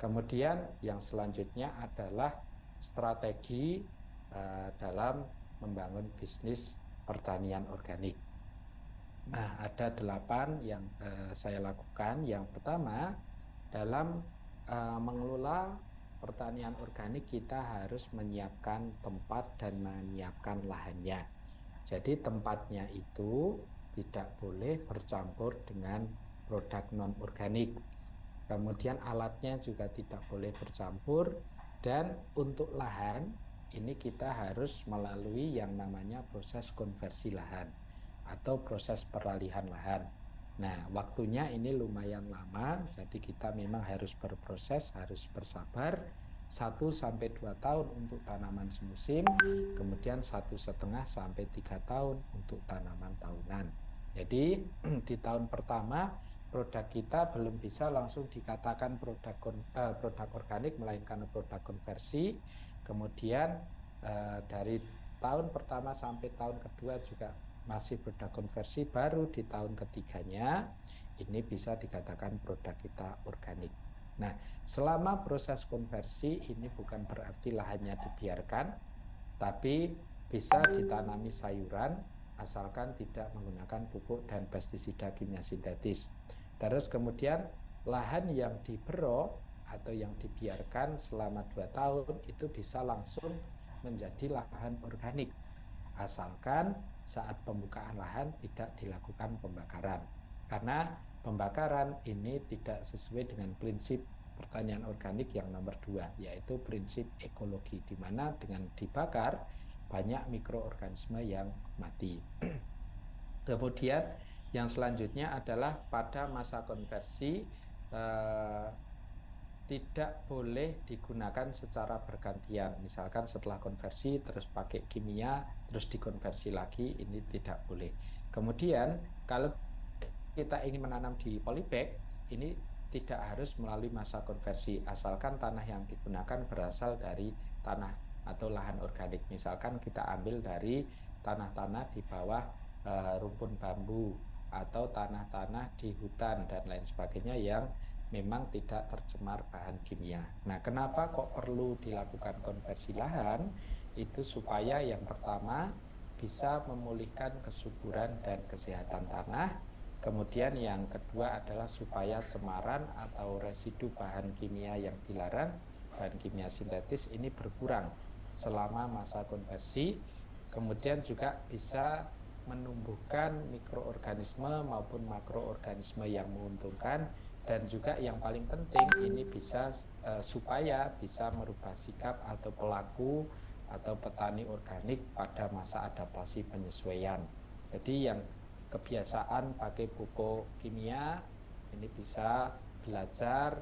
Kemudian yang selanjutnya adalah strategi dalam membangun bisnis pertanian organik. Nah, ada 8 yang saya lakukan. Yang pertama, dalam mengelola pertanian organik kita harus menyiapkan tempat dan menyiapkan lahannya. Jadi tempatnya itu tidak boleh bercampur dengan produk non-organik. Kemudian alatnya juga tidak boleh bercampur, dan untuk lahan ini kita harus melalui yang namanya proses konversi lahan atau proses peralihan lahan. Nah, waktunya ini lumayan lama, jadi kita memang harus berproses, harus bersabar 1-2 tahun untuk tanaman semusim, kemudian 1,5 sampai 3 tahun untuk tanaman tahunan. Jadi di tahun pertama produk kita belum bisa langsung dikatakan produk organik, melainkan produk konversi. Kemudian dari tahun pertama sampai tahun kedua juga masih produk konversi, baru di tahun ketiganya ini bisa dikatakan produk kita organik. Nah, selama proses konversi ini bukan berarti lahannya dibiarkan, tapi bisa ditanami sayuran asalkan tidak menggunakan pupuk dan pestisida kimia sintetis. Terus kemudian lahan yang dibero atau yang dibiarkan selama 2 tahun itu bisa langsung menjadi lahan organik, asalkan saat pembukaan lahan tidak dilakukan pembakaran. Karena pembakaran ini tidak sesuai dengan prinsip pertanian organik yang nomor 2, yaitu prinsip ekologi, di mana dengan dibakar banyak mikroorganisme yang mati. Kemudian yang selanjutnya adalah pada masa konversi tidak boleh digunakan secara bergantian. Misalkan setelah konversi terus pakai kimia, terus dikonversi lagi, ini tidak boleh. Kemudian kalau kita ingin menanam di polybag, ini tidak harus melalui masa konversi, asalkan tanah yang digunakan berasal dari tanah atau lahan organik. Misalkan kita ambil dari tanah-tanah di bawah rumpun bambu atau tanah-tanah di hutan dan lain sebagainya yang memang tidak tercemar bahan kimia. Nah, kenapa kok perlu dilakukan konversi lahan? Itu supaya yang pertama bisa memulihkan kesuburan dan kesehatan tanah. Kemudian yang kedua adalah supaya cemaran atau residu bahan kimia yang dilarang, bahan kimia sintetis ini berkurang selama masa konversi. Kemudian juga bisa menumbuhkan mikroorganisme maupun makroorganisme yang menguntungkan, dan juga yang paling penting ini bisa supaya bisa merubah sikap atau pelaku atau petani organik pada masa adaptasi penyesuaian. Jadi yang kebiasaan pakai pupuk kimia ini bisa belajar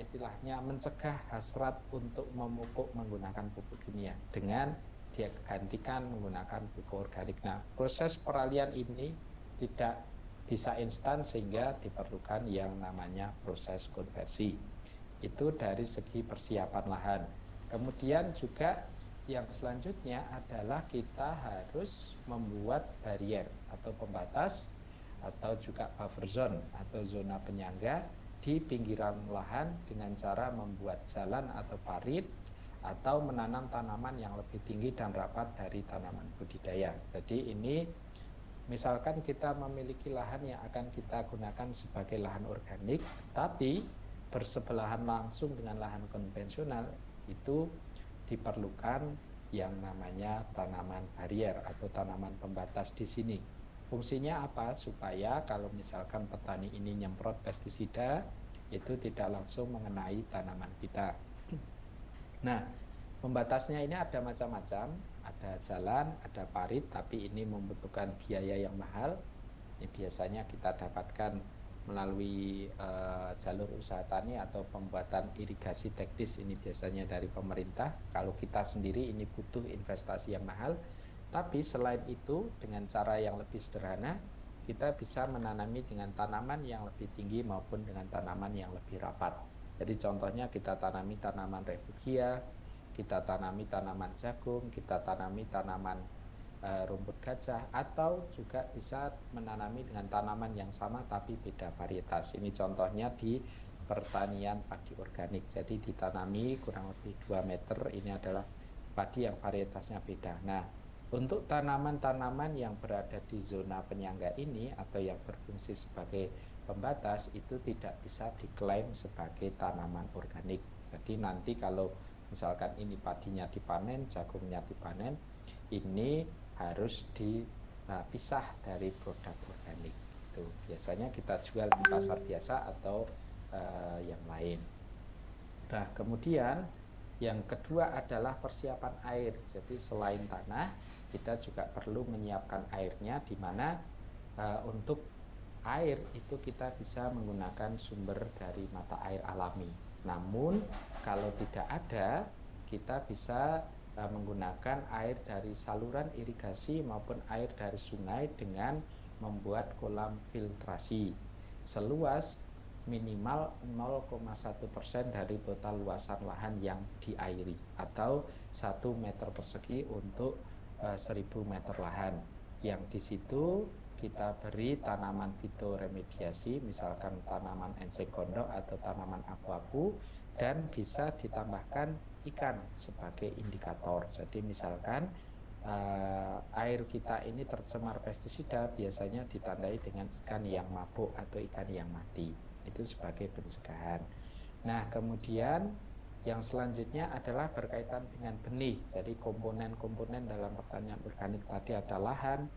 istilahnya mencegah hasrat untuk memupuk menggunakan pupuk kimia dengan dia gantikan menggunakan pupuk organik. Nah, proses peralihan ini tidak bisa instan sehingga diperlukan yang namanya proses konversi. Itu dari segi persiapan lahan. Kemudian juga yang selanjutnya adalah kita harus membuat barrier atau pembatas atau juga buffer zone atau zona penyangga di pinggiran lahan dengan cara membuat jalan atau parit atau menanam tanaman yang lebih tinggi dan rapat dari tanaman budidaya. Jadi ini misalkan kita memiliki lahan yang akan kita gunakan sebagai lahan organik, tapi bersebelahan langsung dengan lahan konvensional, itu diperlukan yang namanya tanaman barrier atau tanaman pembatas di sini. Fungsinya apa? Supaya kalau misalkan petani ini nyemprot pestisida, itu tidak langsung mengenai tanaman kita. Nah, pembatasnya ini ada macam-macam, ada jalan, ada parit, tapi ini membutuhkan biaya yang mahal. Ini biasanya kita dapatkan melalui jalur usaha tani atau pembuatan irigasi teknis, ini biasanya dari pemerintah. Kalau kita sendiri ini butuh investasi yang mahal, tapi selain itu dengan cara yang lebih sederhana, kita bisa menanami dengan tanaman yang lebih tinggi maupun dengan tanaman yang lebih rapat. Jadi contohnya kita tanami tanaman refugia, kita tanami tanaman jagung, kita tanami tanaman rumput gajah, atau juga bisa menanami dengan tanaman yang sama tapi beda varietas. Ini contohnya di pertanian padi organik. Jadi ditanami kurang lebih 2 meter, ini adalah padi yang varietasnya beda. Nah, untuk tanaman-tanaman yang berada di zona penyangga ini atau yang berfungsi sebagai pembatas itu tidak bisa diklaim sebagai tanaman organik. Jadi nanti kalau misalkan ini padinya dipanen, jagungnya dipanen, ini harus dipisah dari produk organik. Itu biasanya kita jual di pasar biasa atau yang lain. Nah, kemudian yang kedua adalah persiapan air. Jadi selain tanah, kita juga perlu menyiapkan airnya, di mana untuk air itu kita bisa menggunakan sumber dari mata air alami. Namun kalau tidak ada, kita bisa menggunakan air dari saluran irigasi maupun air dari sungai dengan membuat kolam filtrasi seluas minimal 0,1% dari total luasan lahan yang diairi atau 1 meter persegi untuk 1000 meter lahan. Yang di situ kita beri tanaman fitoremediasi, misalkan tanaman enceng gondok atau tanaman abu-abu, dan bisa ditambahkan ikan sebagai indikator. Jadi misalkan air kita ini tercemar pestisida, biasanya ditandai dengan ikan yang mabuk atau ikan yang mati. Itu sebagai pencegahan. Nah, kemudian yang selanjutnya adalah berkaitan dengan benih. Jadi komponen-komponen dalam pertanian organik tadi ada lahan,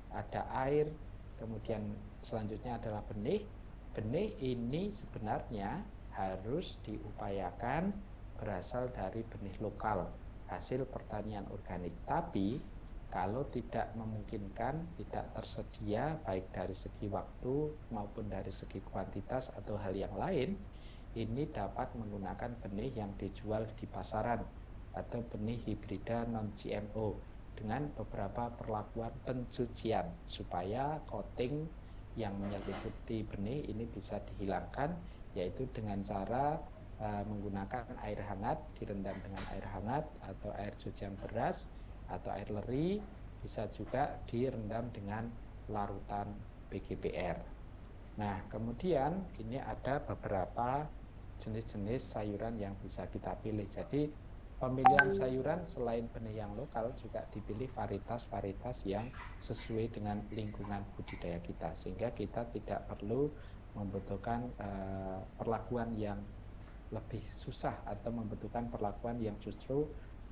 ada air, kemudian selanjutnya adalah benih. Benih ini sebenarnya harus diupayakan berasal dari benih lokal, hasil pertanian organik. Tapi kalau tidak memungkinkan, tidak tersedia baik dari segi waktu maupun dari segi kuantitas atau hal yang lain, ini dapat menggunakan benih yang dijual di pasaran atau benih hibrida non-GMO dengan beberapa perlakuan pencucian supaya coating yang menyelimuti benih ini bisa dihilangkan, yaitu dengan cara menggunakan air hangat, direndam dengan air hangat atau air cucian beras atau air leri, bisa juga direndam dengan larutan BGPR. Nah, kemudian ini ada beberapa jenis-jenis sayuran yang bisa kita pilih. Jadi pemilihan sayuran selain benih yang lokal juga dipilih varietas-varietas yang sesuai dengan lingkungan budidaya kita, sehingga kita tidak perlu membutuhkan perlakuan yang lebih susah atau membutuhkan perlakuan yang justru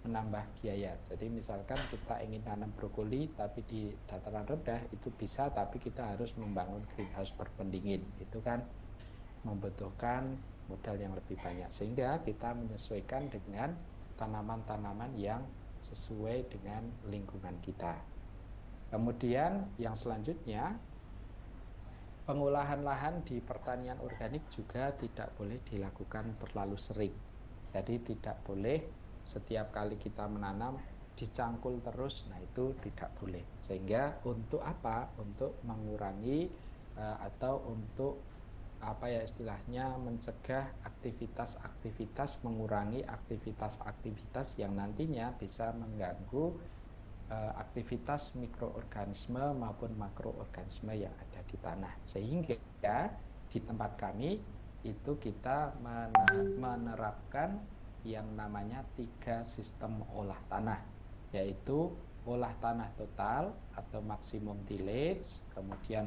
menambah biaya. Jadi misalkan kita ingin tanam brokoli tapi di dataran rendah itu bisa, tapi kita harus membangun greenhouse berpendingin. Itu kan membutuhkan modal yang lebih banyak, sehingga kita menyesuaikan dengan tanaman-tanaman yang sesuai dengan lingkungan kita. Kemudian yang selanjutnya, pengolahan lahan di pertanian organik juga tidak boleh dilakukan terlalu sering. Jadi tidak boleh setiap kali kita menanam dicangkul terus, nah itu tidak boleh. Sehingga untuk apa? Untuk mengurangi atau untuk apa ya istilahnya, mencegah aktivitas-aktivitas, mengurangi aktivitas-aktivitas yang nantinya bisa mengganggu aktivitas mikroorganisme maupun makroorganisme yang ada di tanah. Sehingga di tempat kami itu kita menerapkan yang namanya 3 sistem olah tanah, yaitu olah tanah total atau maksimum tillage, kemudian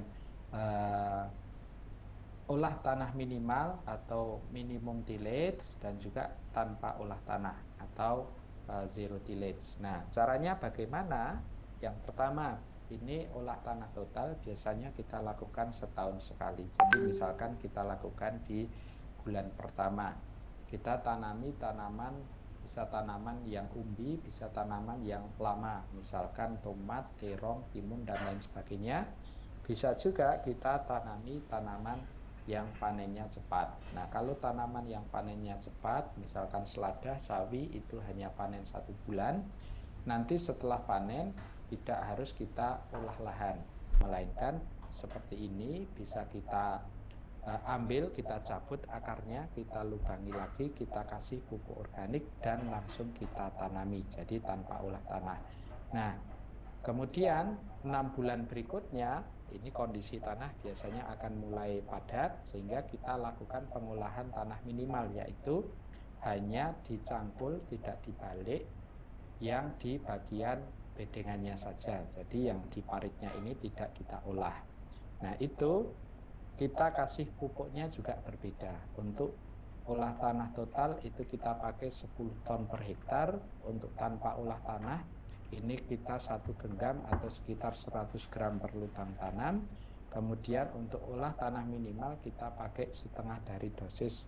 olah tanah minimal atau minimum tillage, dan juga tanpa olah tanah atau zero tillage. Nah, caranya bagaimana? Yang pertama, ini olah tanah total biasanya kita lakukan setahun sekali. Jadi misalkan kita lakukan di bulan pertama, kita tanami tanaman, bisa tanaman yang umbi, bisa tanaman yang lama, misalkan tomat, terong, timun, dan lain sebagainya. Bisa juga kita tanami tanaman yang panennya cepat. Nah, kalau tanaman yang panennya cepat, misalkan selada, sawi, itu hanya panen 1 bulan. Nanti setelah panen tidak harus kita olah lahan, melainkan seperti ini bisa kita ambil, kita cabut akarnya, kita lubangi lagi, kita kasih pupuk organik, dan langsung kita tanami, jadi tanpa olah tanah. Nah, kemudian 6 bulan berikutnya ini kondisi tanah biasanya akan mulai padat, sehingga kita lakukan pengolahan tanah minimal, yaitu hanya dicangkul, tidak dibalik, yang di bagian bedengannya saja. Jadi yang di paritnya ini tidak kita olah. Nah, itu kita kasih pupuknya juga berbeda. Untuk olah tanah total itu kita pakai 10 ton per hektar. Untuk tanpa olah tanah ini kita 1 genggam atau sekitar 100 gram per lubang tanam. Kemudian untuk olah tanah minimal kita pakai setengah dari dosis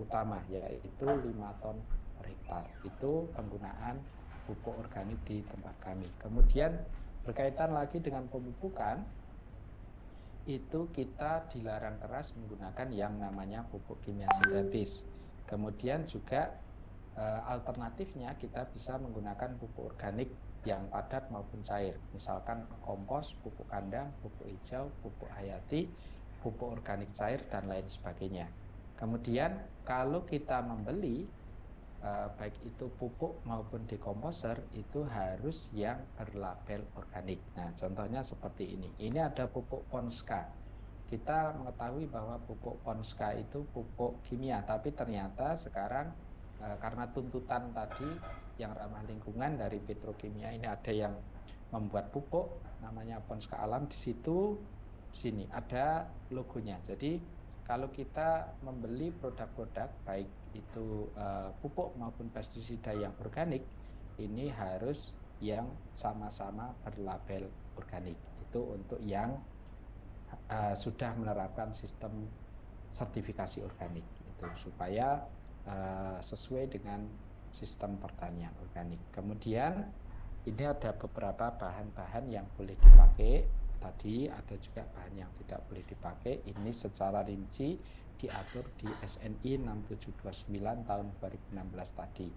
utama, yaitu 5 ton per hektar. Itu penggunaan pupuk organik di tempat kami. Kemudian berkaitan lagi dengan pemupukan, itu kita dilarang keras menggunakan yang namanya pupuk kimia sintetis. Kemudian juga alternatifnya kita bisa menggunakan pupuk organik yang padat maupun cair, misalkan kompos, pupuk kandang, pupuk hijau, pupuk hayati, pupuk organik cair, dan lain sebagainya. Kemudian kalau kita membeli baik itu pupuk maupun dekomposer, itu harus yang berlabel organik. Nah, contohnya seperti ini. Ini ada pupuk Ponska. Kita mengetahui bahwa pupuk Ponska itu pupuk kimia, tapi ternyata sekarang karena tuntutan tadi yang ramah lingkungan dari petrokimia, ini ada yang membuat pupuk namanya Ponska Alam. Di situ sini ada logonya. Jadi kalau kita membeli produk-produk baik itu pupuk maupun pestisida yang organik, ini harus yang sama-sama berlabel organik. Itu untuk yang sudah menerapkan sistem sertifikasi organik, itu supaya sesuai dengan sistem pertanian organik. Kemudian ini ada beberapa bahan-bahan yang boleh dipakai. tadi, ada juga bahan yang tidak boleh dipakai. Ini secara rinci diatur di SNI 6729 tahun 2016 tadi.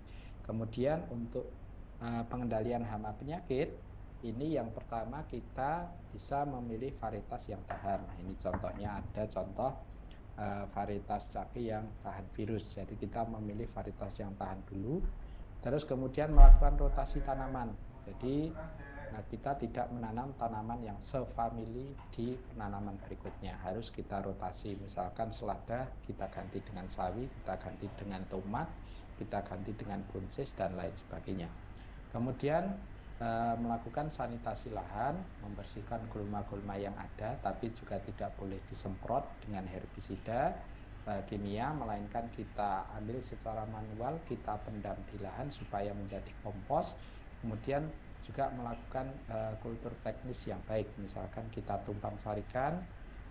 Kemudian untuk pengendalian hama penyakit, ini yang pertama kita bisa memilih varietas yang tahan. Nah, ini contohnya ada contoh varietas cabai yang tahan virus. Jadi kita memilih varietas yang tahan dulu. Terus kemudian melakukan rotasi tanaman. Jadi kita tidak menanam tanaman yang sefamili di penanaman berikutnya. Harus kita rotasi. Misalkan selada kita ganti dengan sawi, kita ganti dengan tomat, kita ganti dengan buncis dan lain sebagainya. Kemudian melakukan sanitasi lahan, membersihkan gulma-gulma yang ada, tapi juga tidak boleh disemprot dengan herbisida kimia, melainkan kita ambil secara manual, kita pendam di lahan supaya menjadi kompos. Kemudian juga melakukan kultur teknis yang baik, misalkan kita tumpang sarikan,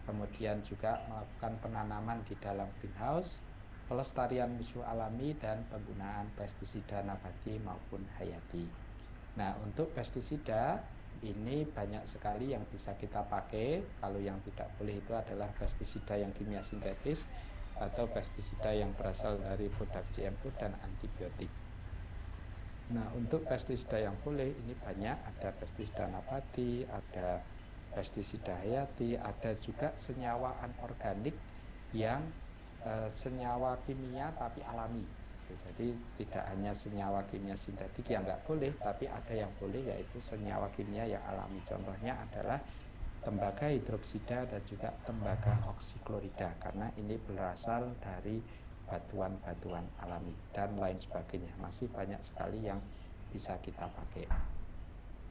kemudian juga melakukan penanaman di dalam greenhouse, pelestarian musuh alami, dan penggunaan pestisida nabati maupun hayati. Nah, untuk pestisida ini banyak sekali yang bisa kita pakai. Kalau yang tidak boleh itu adalah pestisida yang kimia sintetis atau pestisida yang berasal dari produk GMO dan antibiotik. Nah, untuk pestisida yang boleh ini banyak, ada pestisida nabati, ada pestisida hayati, ada juga senyawa anorganik yang senyawa kimia tapi alami. Jadi tidak hanya senyawa kimia sintetik yang nggak boleh, tapi ada yang boleh, yaitu senyawa kimia yang alami. Contohnya adalah tembaga hidroksida dan juga tembaga oksiklorida, karena ini berasal dari batuan-batuan alami dan lain sebagainya. Masih banyak sekali yang bisa kita pakai.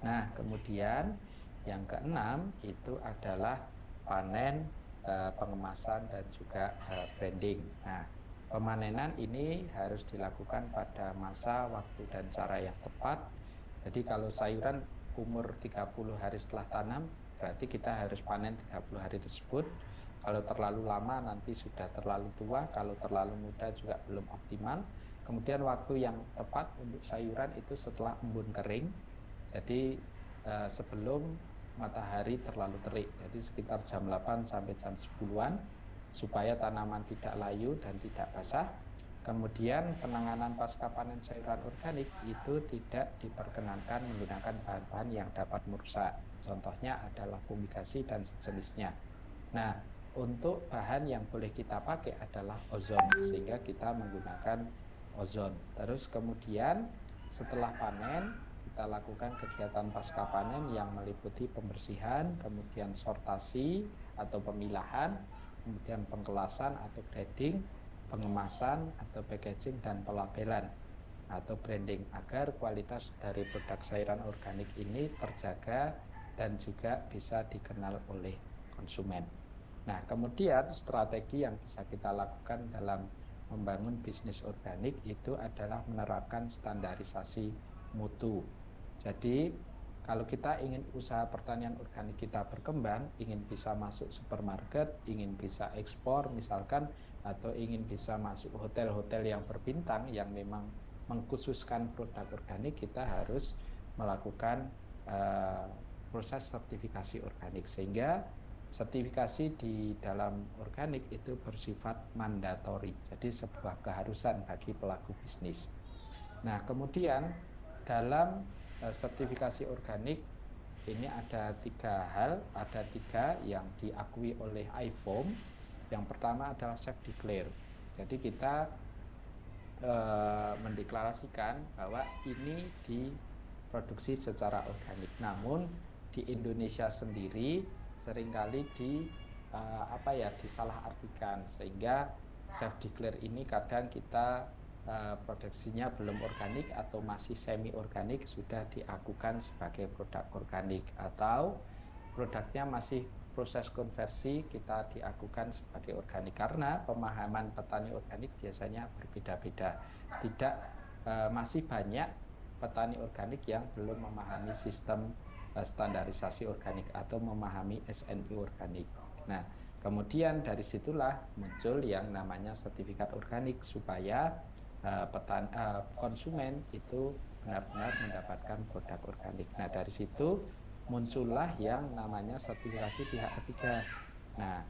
Nah, kemudian yang keenam itu adalah panen, pengemasan, dan juga branding. Nah, pemanenan ini harus dilakukan pada masa, waktu, dan cara yang tepat. Jadi kalau sayuran umur 30 hari setelah tanam, berarti kita harus panen 30 hari tersebut. Kalau terlalu lama nanti sudah terlalu tua, kalau terlalu muda juga belum optimal. Kemudian waktu yang tepat untuk sayuran itu setelah embun kering, jadi sebelum matahari terlalu terik, jadi sekitar jam 8 sampai jam 10-an, supaya tanaman tidak layu dan tidak basah. Kemudian penanganan pasca panen sayuran organik itu tidak diperkenankan menggunakan bahan-bahan yang dapat merusak. Contohnya adalah fumigasi dan sejenisnya. Nah, untuk bahan yang boleh kita pakai adalah ozon, sehingga kita menggunakan ozon. Terus kemudian setelah panen kita lakukan kegiatan pasca panen yang meliputi pembersihan, kemudian sortasi atau pemilahan, kemudian pengkelasan atau grading, pengemasan atau packaging, dan pelabelan atau branding, agar kualitas dari produk sayuran organik ini terjaga dan juga bisa dikenal oleh konsumen. Nah, kemudian strategi yang bisa kita lakukan dalam membangun bisnis organik itu adalah menerapkan standarisasi mutu. Jadi kalau kita ingin usaha pertanian organik kita berkembang, ingin bisa masuk supermarket, ingin bisa ekspor misalkan, atau ingin bisa masuk hotel-hotel yang berbintang yang memang mengkhususkan produk organik, kita harus melakukan proses sertifikasi organik, sehingga sertifikasi di dalam organik itu bersifat mandatori, jadi sebuah keharusan bagi pelaku bisnis. Nah, kemudian dalam sertifikasi organik ini ada 3 hal, ada 3 yang diakui oleh IFOAM. Yang pertama adalah self declare. Jadi kita mendeklarasikan bahwa ini diproduksi secara organik. Namun di Indonesia sendiri seringkali disalahartikan, sehingga self declare ini kadang kita produksinya belum organik atau masih semi organik sudah diakukan sebagai produk organik, atau produknya masih proses konversi kita diakukan sebagai organik, karena pemahaman petani organik biasanya berbeda-beda. Masih banyak petani organik yang belum memahami sistem standarisasi organik atau memahami SNI organik. Nah, kemudian dari situlah muncul yang namanya sertifikat organik, supaya konsumen itu benar-benar mendapatkan produk organik. Nah, dari situ muncullah yang namanya sertifikasi pihak ketiga. Nah,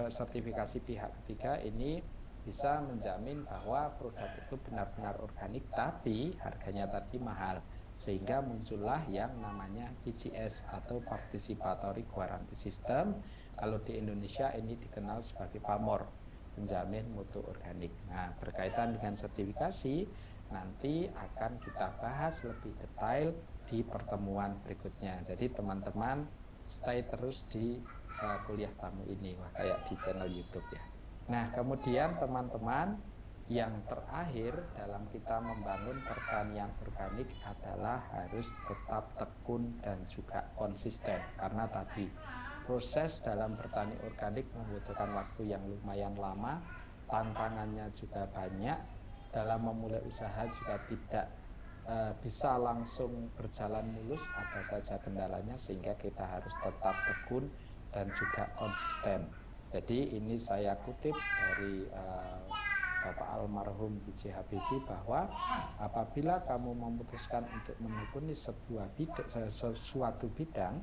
sertifikasi pihak ketiga ini bisa menjamin bahwa produk itu benar-benar organik tapi harganya tadi mahal, sehingga muncullah yang namanya PGS atau Participatory Guarantee System. Kalau di Indonesia ini dikenal sebagai PAMOR, penjamin mutu organik. Nah, berkaitan dengan sertifikasi nanti akan kita bahas lebih detail di pertemuan berikutnya. Jadi teman-teman stay terus di kuliah tamu ini, wah kayak di channel YouTube ya. Nah, kemudian teman-teman, yang terakhir dalam kita membangun pertanian organik adalah harus tetap tekun dan juga konsisten, karena tadi proses dalam bertani organik membutuhkan waktu yang lumayan lama, tantangannya juga banyak, dalam memulai usaha juga tidak bisa langsung berjalan mulus, ada saja kendalanya, sehingga kita harus tetap tekun dan juga konsisten. Jadi ini saya kutip dari Bapak almarhum B.J. Habibie, bahwa apabila kamu memutuskan untuk menekuni suatu bidang,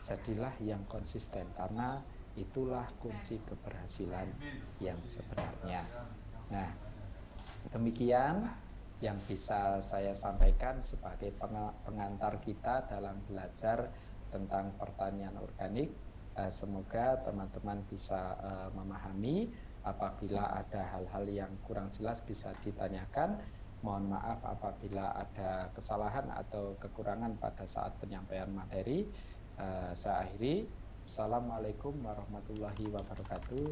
jadilah yang konsisten, karena itulah kunci keberhasilan yang sebenarnya. Nah, demikian yang bisa saya sampaikan sebagai pengantar kita dalam belajar tentang pertanian organik. Semoga teman-teman bisa memahami. Apabila ada hal-hal yang kurang jelas bisa ditanyakan. Mohon maaf apabila ada kesalahan atau kekurangan pada saat penyampaian materi. Saya akhiri. Assalamualaikum warahmatullahi wabarakatuh.